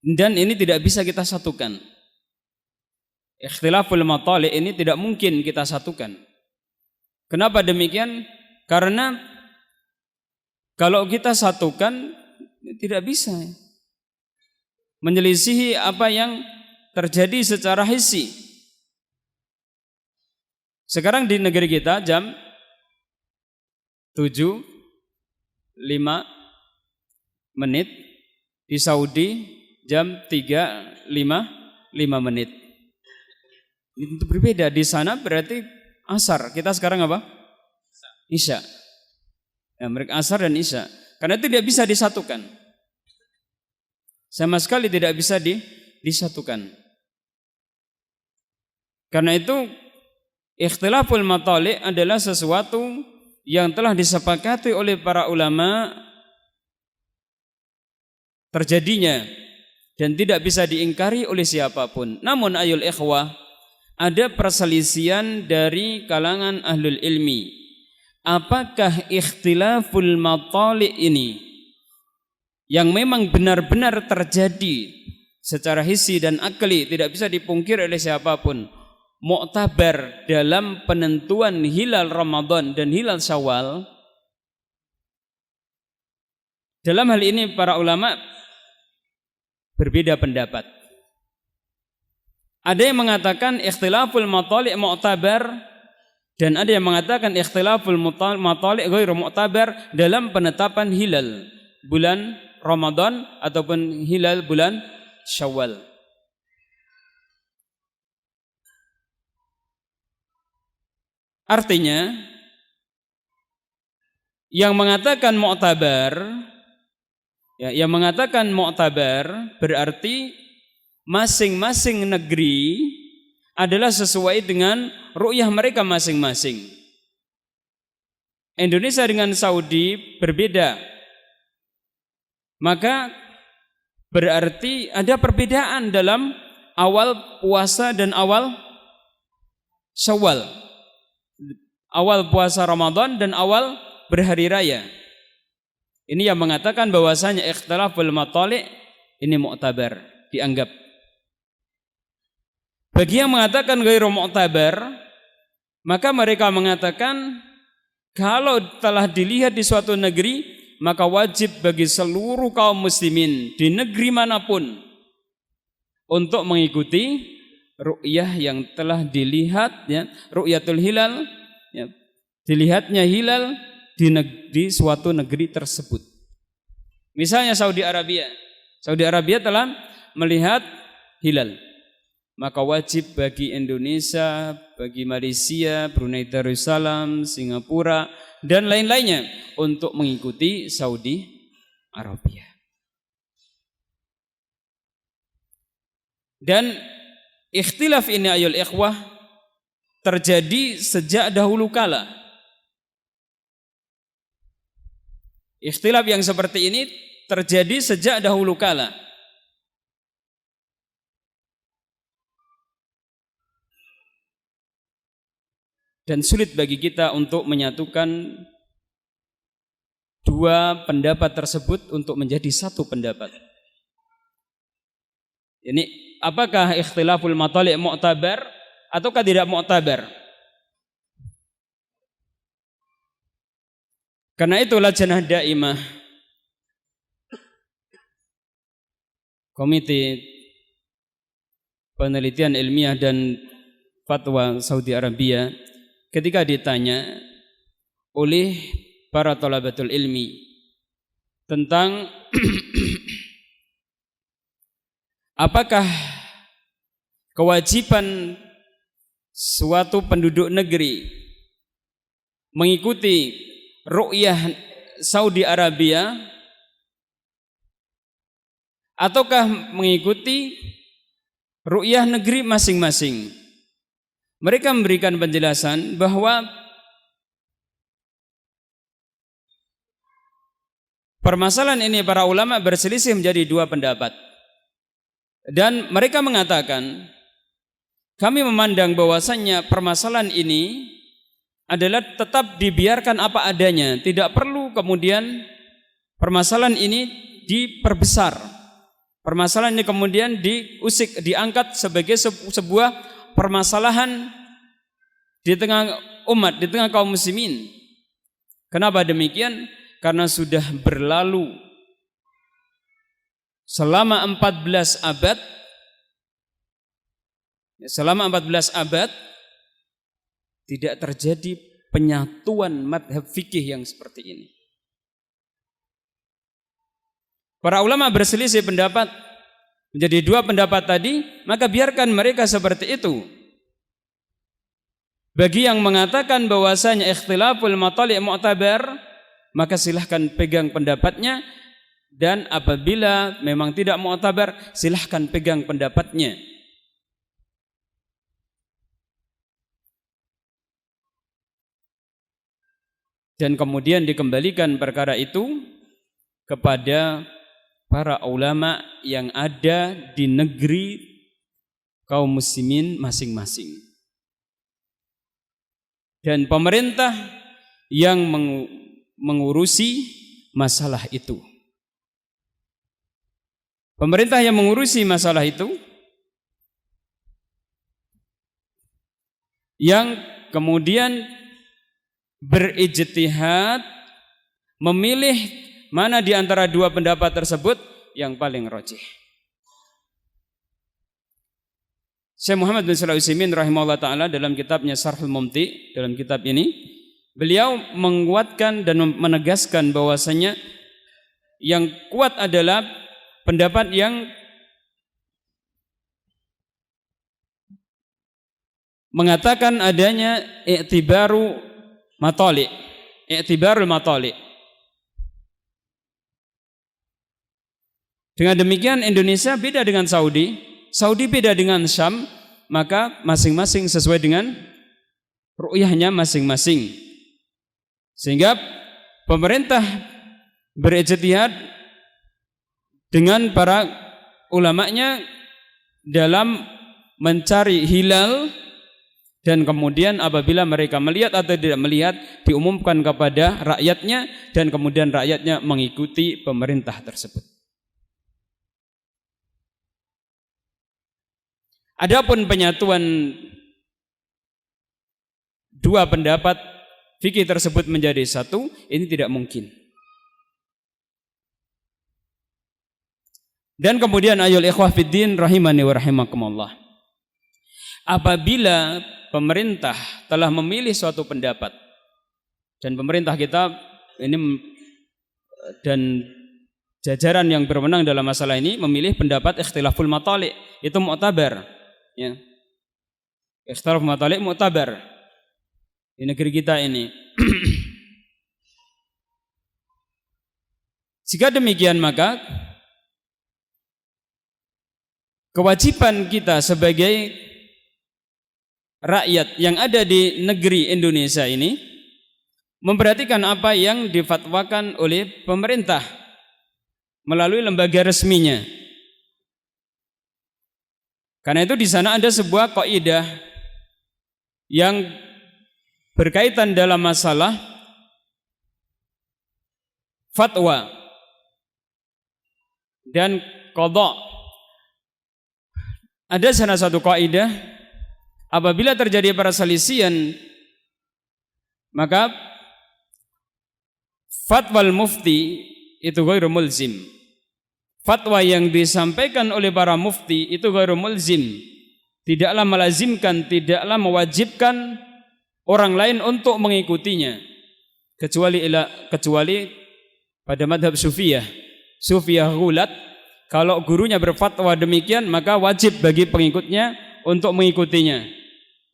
Dan ini tidak bisa kita satukan. Ikhtilaful matali' ini tidak mungkin kita satukan. Kenapa demikian? Karena kalau kita satukan tidak bisa menyelisihi apa yang terjadi secara hissi. Sekarang di negeri kita jam 7:05, di Saudi jam 3:05. Itu berbeda. Di sana berarti asar, kita sekarang apa? Isya. Ya, mereka asar dan isya. Karena itu tidak bisa disatukan. Sama sekali tidak bisa disatukan. Karena itu ikhtilaful matali' adalah sesuatu yang telah disepakati oleh para ulama terjadinya dan tidak bisa diingkari oleh siapapun. Namun ayul ikhwah, ada perselisihan dari kalangan ahlul ilmi. Apakah ikhtilaful matali' ini yang memang benar-benar terjadi secara hissi dan akli, tidak bisa dipungkir oleh siapapun, mu'tabar dalam penentuan hilal Ramadan dan hilal Syawal? Dalam hal ini para ulama berbeda pendapat. Ada yang mengatakan ikhtilaful matali' mu'tabar, dan ada yang mengatakan ikhtilaful matali' ghairu mu'tabar dalam penetapan hilal bulan Ramadan ataupun hilal bulan Syawal. Artinya yang mengatakan mu'tabar berarti masing-masing negeri adalah sesuai dengan ru'yah mereka masing-masing. Indonesia dengan Saudi berbeda, maka berarti ada perbedaan dalam awal puasa dan awal Syawal, awal puasa Ramadan dan awal berhari raya. Ini yang mengatakan bahwasanya ikhtilaful matali' ini mu'tabar, dianggap. Bagi yang mengatakan ghairu mu'tabar, maka mereka mengatakan kalau telah dilihat di suatu negeri, maka wajib bagi seluruh kaum muslimin di negeri manapun untuk mengikuti ru'yah yang telah dilihat, ya, ru'yatul hilal, ya, dilihatnya hilal di suatu negeri tersebut. Misalnya Saudi Arabia telah melihat hilal, maka wajib bagi Indonesia, bagi Malaysia, Brunei Darussalam, Singapura dan lain-lainnya untuk mengikuti Saudi Arabia. Dan ikhtilaf ini ayol ikhwah terjadi sejak dahulu kala. Ikhtilaf yang seperti ini terjadi sejak dahulu kala. Dan sulit bagi kita untuk menyatukan dua pendapat tersebut untuk menjadi satu pendapat. Ini apakah ikhtilaful matali' mu'tabar ataukah tidak mu'tabar? Karena itu Lajnah Daimah, Komite Penelitian Ilmiah dan Fatwa Saudi Arabia, ketika ditanya oleh para thalabatul ilmi tentang apakah kewajiban suatu penduduk negeri mengikuti ru'yah Saudi Arabia ataukah mengikuti ru'yah negeri masing-masing. Mereka memberikan penjelasan bahwa permasalahan ini para ulama berselisih menjadi dua pendapat. Dan mereka mengatakan, kami memandang bahwasannya permasalahan ini adalah tetap dibiarkan apa adanya, tidak perlu kemudian permasalahan ini diperbesar. Permasalahan ini kemudian diangkat sebagai sebuah permasalahan di tengah umat, di tengah kaum muslimin. Kenapa demikian? Karena sudah berlalu selama 14 abad. Selama 14 abad tidak terjadi penyatuan madhab fikih yang seperti ini. Para ulama berselisih pendapat menjadi dua pendapat tadi, maka biarkan mereka seperti itu. Bagi yang mengatakan bahwasanya ikhtilaful matali' mu'tabar, maka silahkan pegang pendapatnya, dan apabila memang tidak mu'tabar, silahkan pegang pendapatnya. Dan kemudian dikembalikan perkara itu kepada para ulama yang ada di negeri kaum muslimin masing-masing. Dan pemerintah yang mengurusi masalah itu. Pemerintah yang mengurusi masalah itu, yang kemudian berijtihad memilih mana di antara dua pendapat tersebut yang paling rajih. Syekh Muhammad bin Shalih Al-Utsaimin rahimahullah taala dalam kitabnya Syarhul Mumti, dalam kitab ini beliau menguatkan dan menegaskan bahwasanya yang kuat adalah pendapat yang mengatakan adanya i'tibarul matali'. Dengan demikian Indonesia beda dengan Saudi, Saudi beda dengan Syam, maka masing-masing sesuai dengan ru'yahnya masing-masing. Sehingga pemerintah berijtihad dengan para ulamanya dalam mencari hilal, dan kemudian apabila mereka melihat atau tidak melihat diumumkan kepada rakyatnya, dan kemudian rakyatnya mengikuti pemerintah tersebut. Adapun penyatuan dua pendapat fikih tersebut menjadi satu, ini tidak mungkin. Dan kemudian ayol ikhwah fiddin rahimani wa rahimakumullah, apabila pemerintah telah memilih suatu pendapat, dan pemerintah kita ini dan jajaran yang berwenang dalam masalah ini memilih pendapat ikhtilaful matali', itu mu'tabar, ya. Ikhtilaful matali' mu'tabar di negeri kita ini. Jika demikian, maka kewajiban kita sebagai rakyat yang ada di negeri Indonesia ini memperhatikan apa yang difatwakan oleh pemerintah melalui lembaga resminya. Karena itu di sana ada sebuah kaidah yang berkaitan dalam masalah fatwa dan qadha. Ada salah satu kaidah, apabila terjadi perselisihan, maka fatwal mufti itu ghairu mulzim. Fatwa yang disampaikan oleh para mufti itu ghairu mulzim, tidaklah melazimkan, tidaklah mewajibkan orang lain untuk mengikutinya, kecuali pada madhab sufiyah ghulat. Kalau gurunya berfatwa demikian, maka wajib bagi pengikutnya untuk mengikutinya.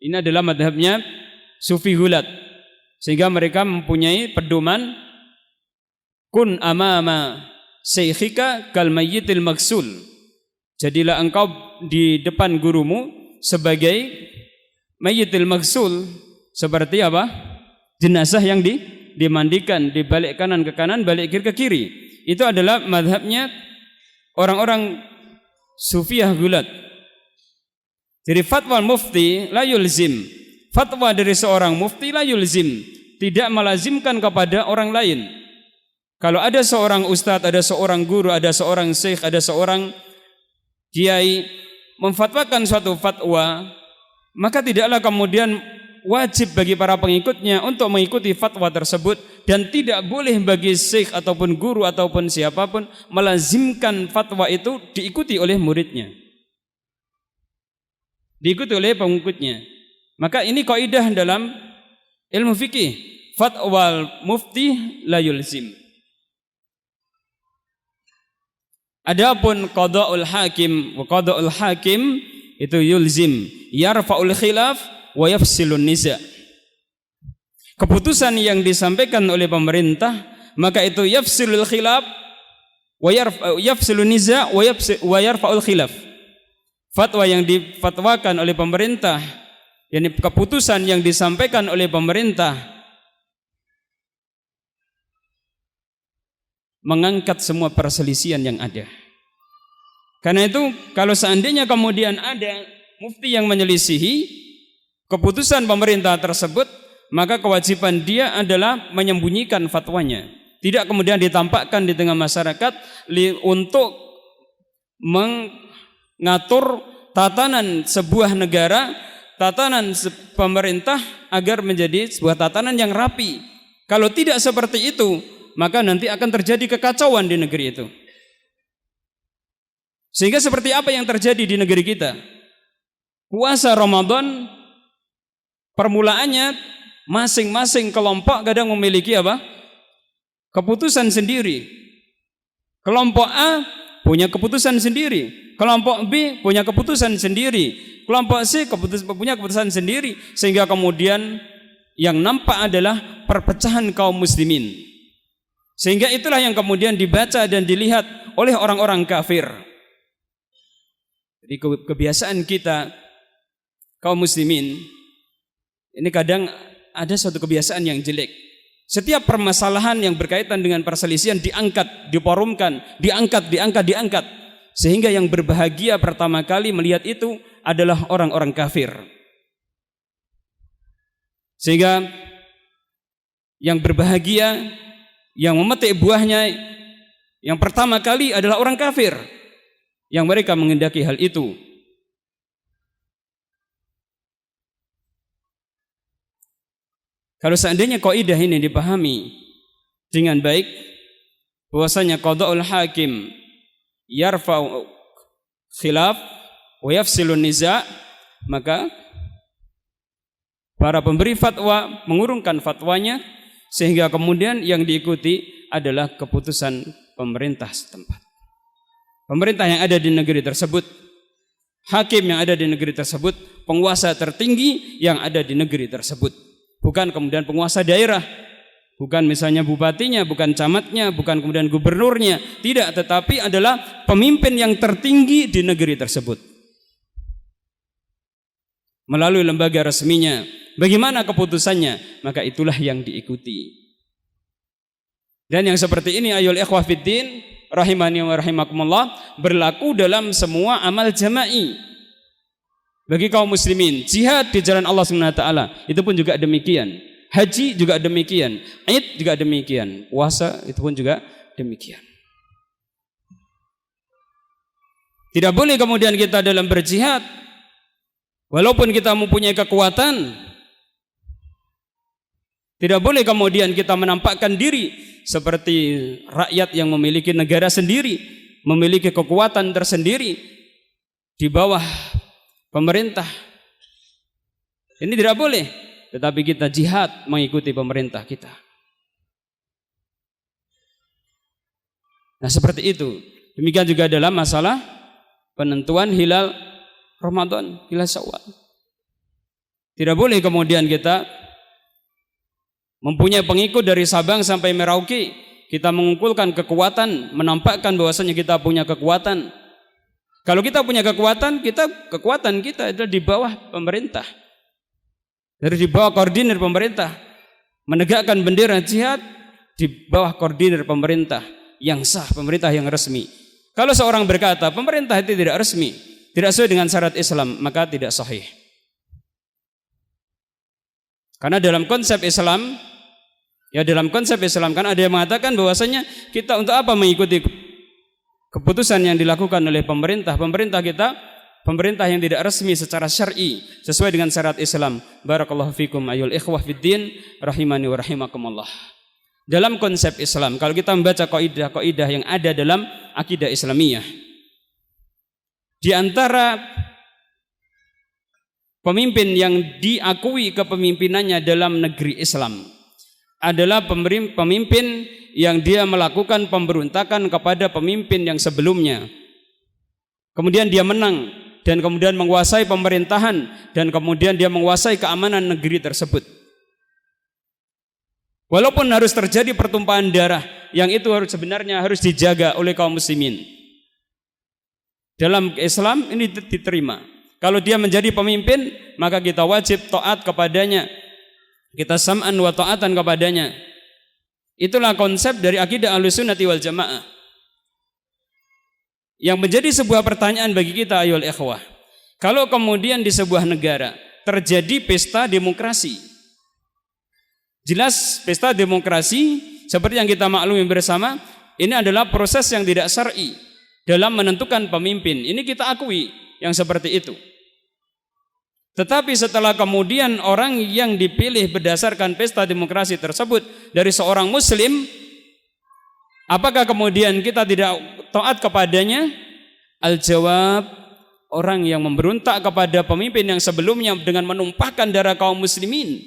Ini adalah madhabnya sufi ghulat, sehingga mereka mempunyai pedoman kun amama syekhika kal mayyitil maksul. Jadilah engkau di depan gurumu sebagai mayyitil maksul, seperti apa? Jenazah yang dimandikan, dibalik kanan ke kanan, balik kiri ke kiri. Itu adalah madhabnya orang-orang sufiyah gulat. Jadi fatwa mufti la yulzim, fatwa dari seorang mufti la yulzim, tidak melazimkan kepada orang lain. Kalau ada seorang ustadz, ada seorang guru, ada seorang syekh, ada seorang kiai memfatwakan suatu fatwa, maka tidaklah kemudian wajib bagi para pengikutnya untuk mengikuti fatwa tersebut, dan tidak boleh bagi syekh ataupun guru ataupun siapapun melazimkan fatwa itu diikuti oleh muridnya, diikuti oleh pengikutnya. Maka ini kaidah dalam ilmu fikih, fatwal mufti la yulzim. Adapun qada'ul hakim wa qada'ul hakim itu yulzim, yarfa'ul khilaf wa yafsilun niza'. Keputusan yang disampaikan oleh pemerintah, maka itu yafsilul khilaf wa yafsilun niza' wa yarfa'ul khilaf. Fatwa yang difatwakan oleh pemerintah, yakni keputusan yang disampaikan oleh pemerintah, mengangkat semua perselisihan yang ada. Karena itu kalau seandainya kemudian ada mufti yang menyelisihi keputusan pemerintah tersebut, maka kewajiban dia adalah menyembunyikan fatwanya, tidak kemudian ditampakkan di tengah masyarakat untuk mengatur tatanan sebuah negara, tatanan pemerintah agar menjadi sebuah tatanan yang rapi. Kalau tidak seperti itu, maka nanti akan terjadi kekacauan di negeri itu. Sehingga seperti apa yang terjadi di negeri kita? Puasa Ramadan permulaannya masing-masing kelompok kadang memiliki apa? Keputusan sendiri. Kelompok A punya keputusan sendiri, kelompok B punya keputusan sendiri, kelompok C punya keputusan sendiri, sehingga kemudian yang nampak adalah perpecahan kaum muslimin. Sehingga itulah yang kemudian dibaca dan dilihat oleh orang-orang kafir. Jadi kebiasaan kita kaum muslimin ini kadang ada suatu kebiasaan yang jelek. Setiap permasalahan yang berkaitan dengan perselisihan diangkat, diforumkan, diangkat. Sehingga yang berbahagia pertama kali melihat itu adalah orang-orang kafir. Sehingga yang berbahagia, yang memetik buahnya yang pertama kali adalah orang kafir, yang mereka menghendaki hal itu. Kalau seandainya kaidah ini dipahami dengan baik, bahwasanya qada'ul hakim yarfa'u khilaf wa yafsilun niza', maka para pemberi fatwa mengurungkan fatwanya, sehingga kemudian yang diikuti adalah keputusan pemerintah setempat. Pemerintah yang ada di negeri tersebut, hakim yang ada di negeri tersebut, penguasa tertinggi yang ada di negeri tersebut. Bukan kemudian penguasa daerah, bukan misalnya bupatinya, bukan camatnya, bukan kemudian gubernurnya, tidak, tetapi adalah pemimpin yang tertinggi di negeri tersebut. Melalui lembaga resminya, bagaimana keputusannya, maka itulah yang diikuti. Dan yang seperti ini ayol ikhwah fiddin rahimani wa rahimakumullah, berlaku dalam semua amal jama'i. Bagi kaum muslimin, jihad di jalan Allah SWT itu pun juga demikian. Haji juga demikian, Id juga demikian, puasa itu pun juga demikian. Tidak boleh kemudian kita dalam berjihad, walaupun kita mempunyai kekuatan, tidak boleh kemudian kita menampakkan diri seperti rakyat yang memiliki negara sendiri, memiliki kekuatan tersendiri di bawah pemerintah. Ini tidak boleh, tetapi kita jihad mengikuti pemerintah kita. Nah, seperti itu. Demikian juga dalam masalah penentuan hilal Ramadan, hilal Syawal. Tidak boleh kemudian kita mempunyai pengikut dari Sabang sampai Merauke, kita mengumpulkan kekuatan, menampakkan bahwasanya kita punya kekuatan. Kalau kita punya kekuatan kita adalah di bawah pemerintah, dari di bawah koordinir pemerintah, menegakkan bendera jihad di bawah koordinir pemerintah yang sah, pemerintah yang resmi. Kalau seorang berkata pemerintah itu tidak resmi, tidak sesuai dengan syarat Islam, maka tidak sahih. Karena dalam konsep Islam kan ada yang mengatakan bahwasanya kita untuk apa mengikuti keputusan yang dilakukan oleh pemerintah kita, pemerintah yang tidak resmi secara syar'i sesuai dengan syarat Islam. Barakallahu fikum ayul ikhwah fiddin rahimani wa rahimakumullah. Dalam konsep Islam, kalau kita membaca kaidah-kaidah yang ada dalam akidah Islamiyah, di antara pemimpin yang diakui kepemimpinannya dalam negeri Islam adalah pemimpin yang dia melakukan pemberontakan kepada pemimpin yang sebelumnya, kemudian dia menang dan kemudian menguasai pemerintahan dan kemudian dia menguasai keamanan negeri tersebut. Walaupun harus terjadi pertumpahan darah, yang itu sebenarnya harus dijaga oleh kaum muslimin. Dalam Islam ini diterima. Kalau dia menjadi pemimpin, maka kita wajib taat kepadanya, kita sam'an wa ta'atan kepadanya. Itulah konsep dari akidah Ahlussunnati wal Jamaah. Yang menjadi sebuah pertanyaan bagi kita ayol ikhwah, kalau kemudian di sebuah negara terjadi pesta demokrasi, jelas pesta demokrasi seperti yang kita maklumi bersama, ini adalah proses yang tidak syar'i dalam menentukan pemimpin. Ini kita akui yang seperti itu. Tetapi setelah kemudian orang yang dipilih berdasarkan pesta demokrasi tersebut dari seorang muslim, apakah kemudian kita tidak taat kepadanya? Al-jawab, orang yang memberontak kepada pemimpin yang sebelumnya dengan menumpahkan darah kaum muslimin,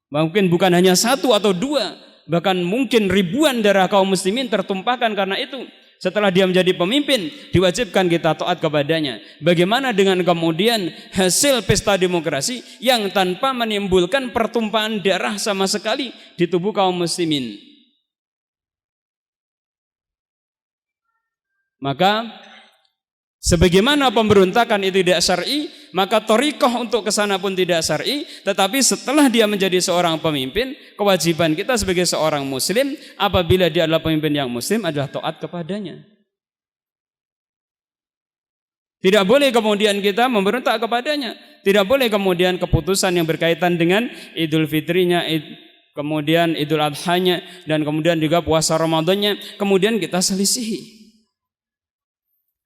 mungkin bukan hanya satu atau dua, bahkan mungkin ribuan darah kaum muslimin tertumpahkan karena itu. Setelah dia menjadi pemimpin, diwajibkan kita taat kepadanya. Bagaimana dengan kemudian hasil pesta demokrasi yang tanpa menimbulkan pertumpahan darah sama sekali di tubuh kaum muslimin? Maka Sebagaimana pemberontakan itu tidak syar'i, maka thariqah untuk kesana pun tidak syar'i. Tetapi setelah dia menjadi seorang pemimpin, kewajiban kita sebagai seorang muslim apabila dia adalah pemimpin yang muslim adalah taat kepadanya. Tidak boleh kemudian kita memberontak kepadanya. Tidak boleh kemudian keputusan yang berkaitan dengan Idul Fitrinya, kemudian Idul Adhanya, dan kemudian juga puasa Ramadannya, kemudian kita selisihi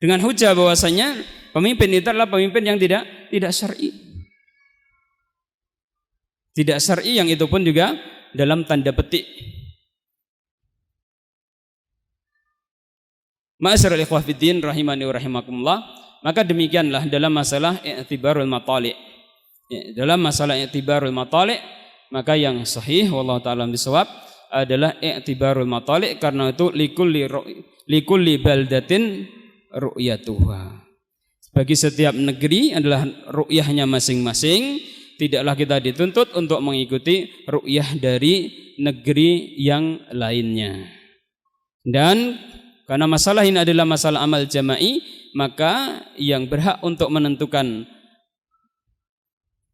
dengan hujah bahwasanya pemimpin itu adalah pemimpin yang tidak syar'i. Tidak syar'i yang itu pun juga dalam tanda petik. Ma'asyiral ikhwah fiddin rahimani wa rahimakumullah, maka demikianlah dalam masalah i'tibarul matali'. Dalam masalah i'tibarul matali', maka yang sahih wallahu taala bisawab adalah i'tibarul matali', karena itu likulli baldatin ru'yatuha. Bagi setiap negeri adalah ru'yahnya masing-masing. Tidaklah kita dituntut untuk mengikuti ru'yah dari negeri yang lainnya. Dan karena masalah ini adalah masalah amal jama'i, maka yang berhak untuk menentukan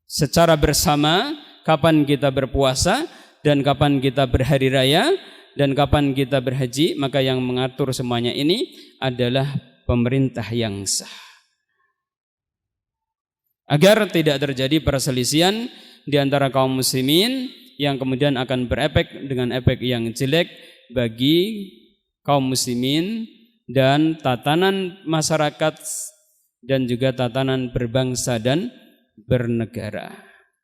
secara bersama kapan kita berpuasa dan kapan kita berhari raya dan kapan kita berhaji, maka yang mengatur semuanya ini adalah pemerintah yang sah. Agar tidak terjadi perselisihan di antara kaum muslimin yang kemudian akan berefek dengan efek yang jelek bagi kaum muslimin dan tatanan masyarakat dan juga tatanan berbangsa dan bernegara.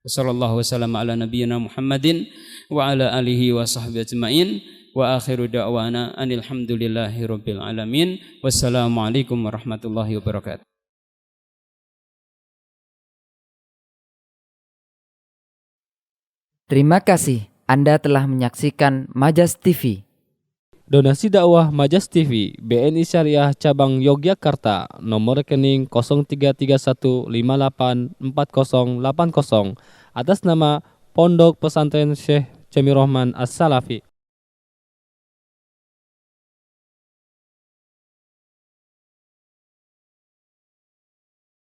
Wassallallahu wasallam ala nabiyyina Muhammadin wa ala alihi wa sahbihi ajma'in. Wa akhiru da'wana anil hamdulillahi rabbil alamin. Wassalamualaikum warahmatullahi wabarakatuh. Terima kasih Anda telah menyaksikan Majas TV. Donasi dakwah Majas TV BNI Syariah Cabang Yogyakarta, nomor rekening 0331584080 atas nama Pondok Pesantren Syekh Jamirohman As-Salafi.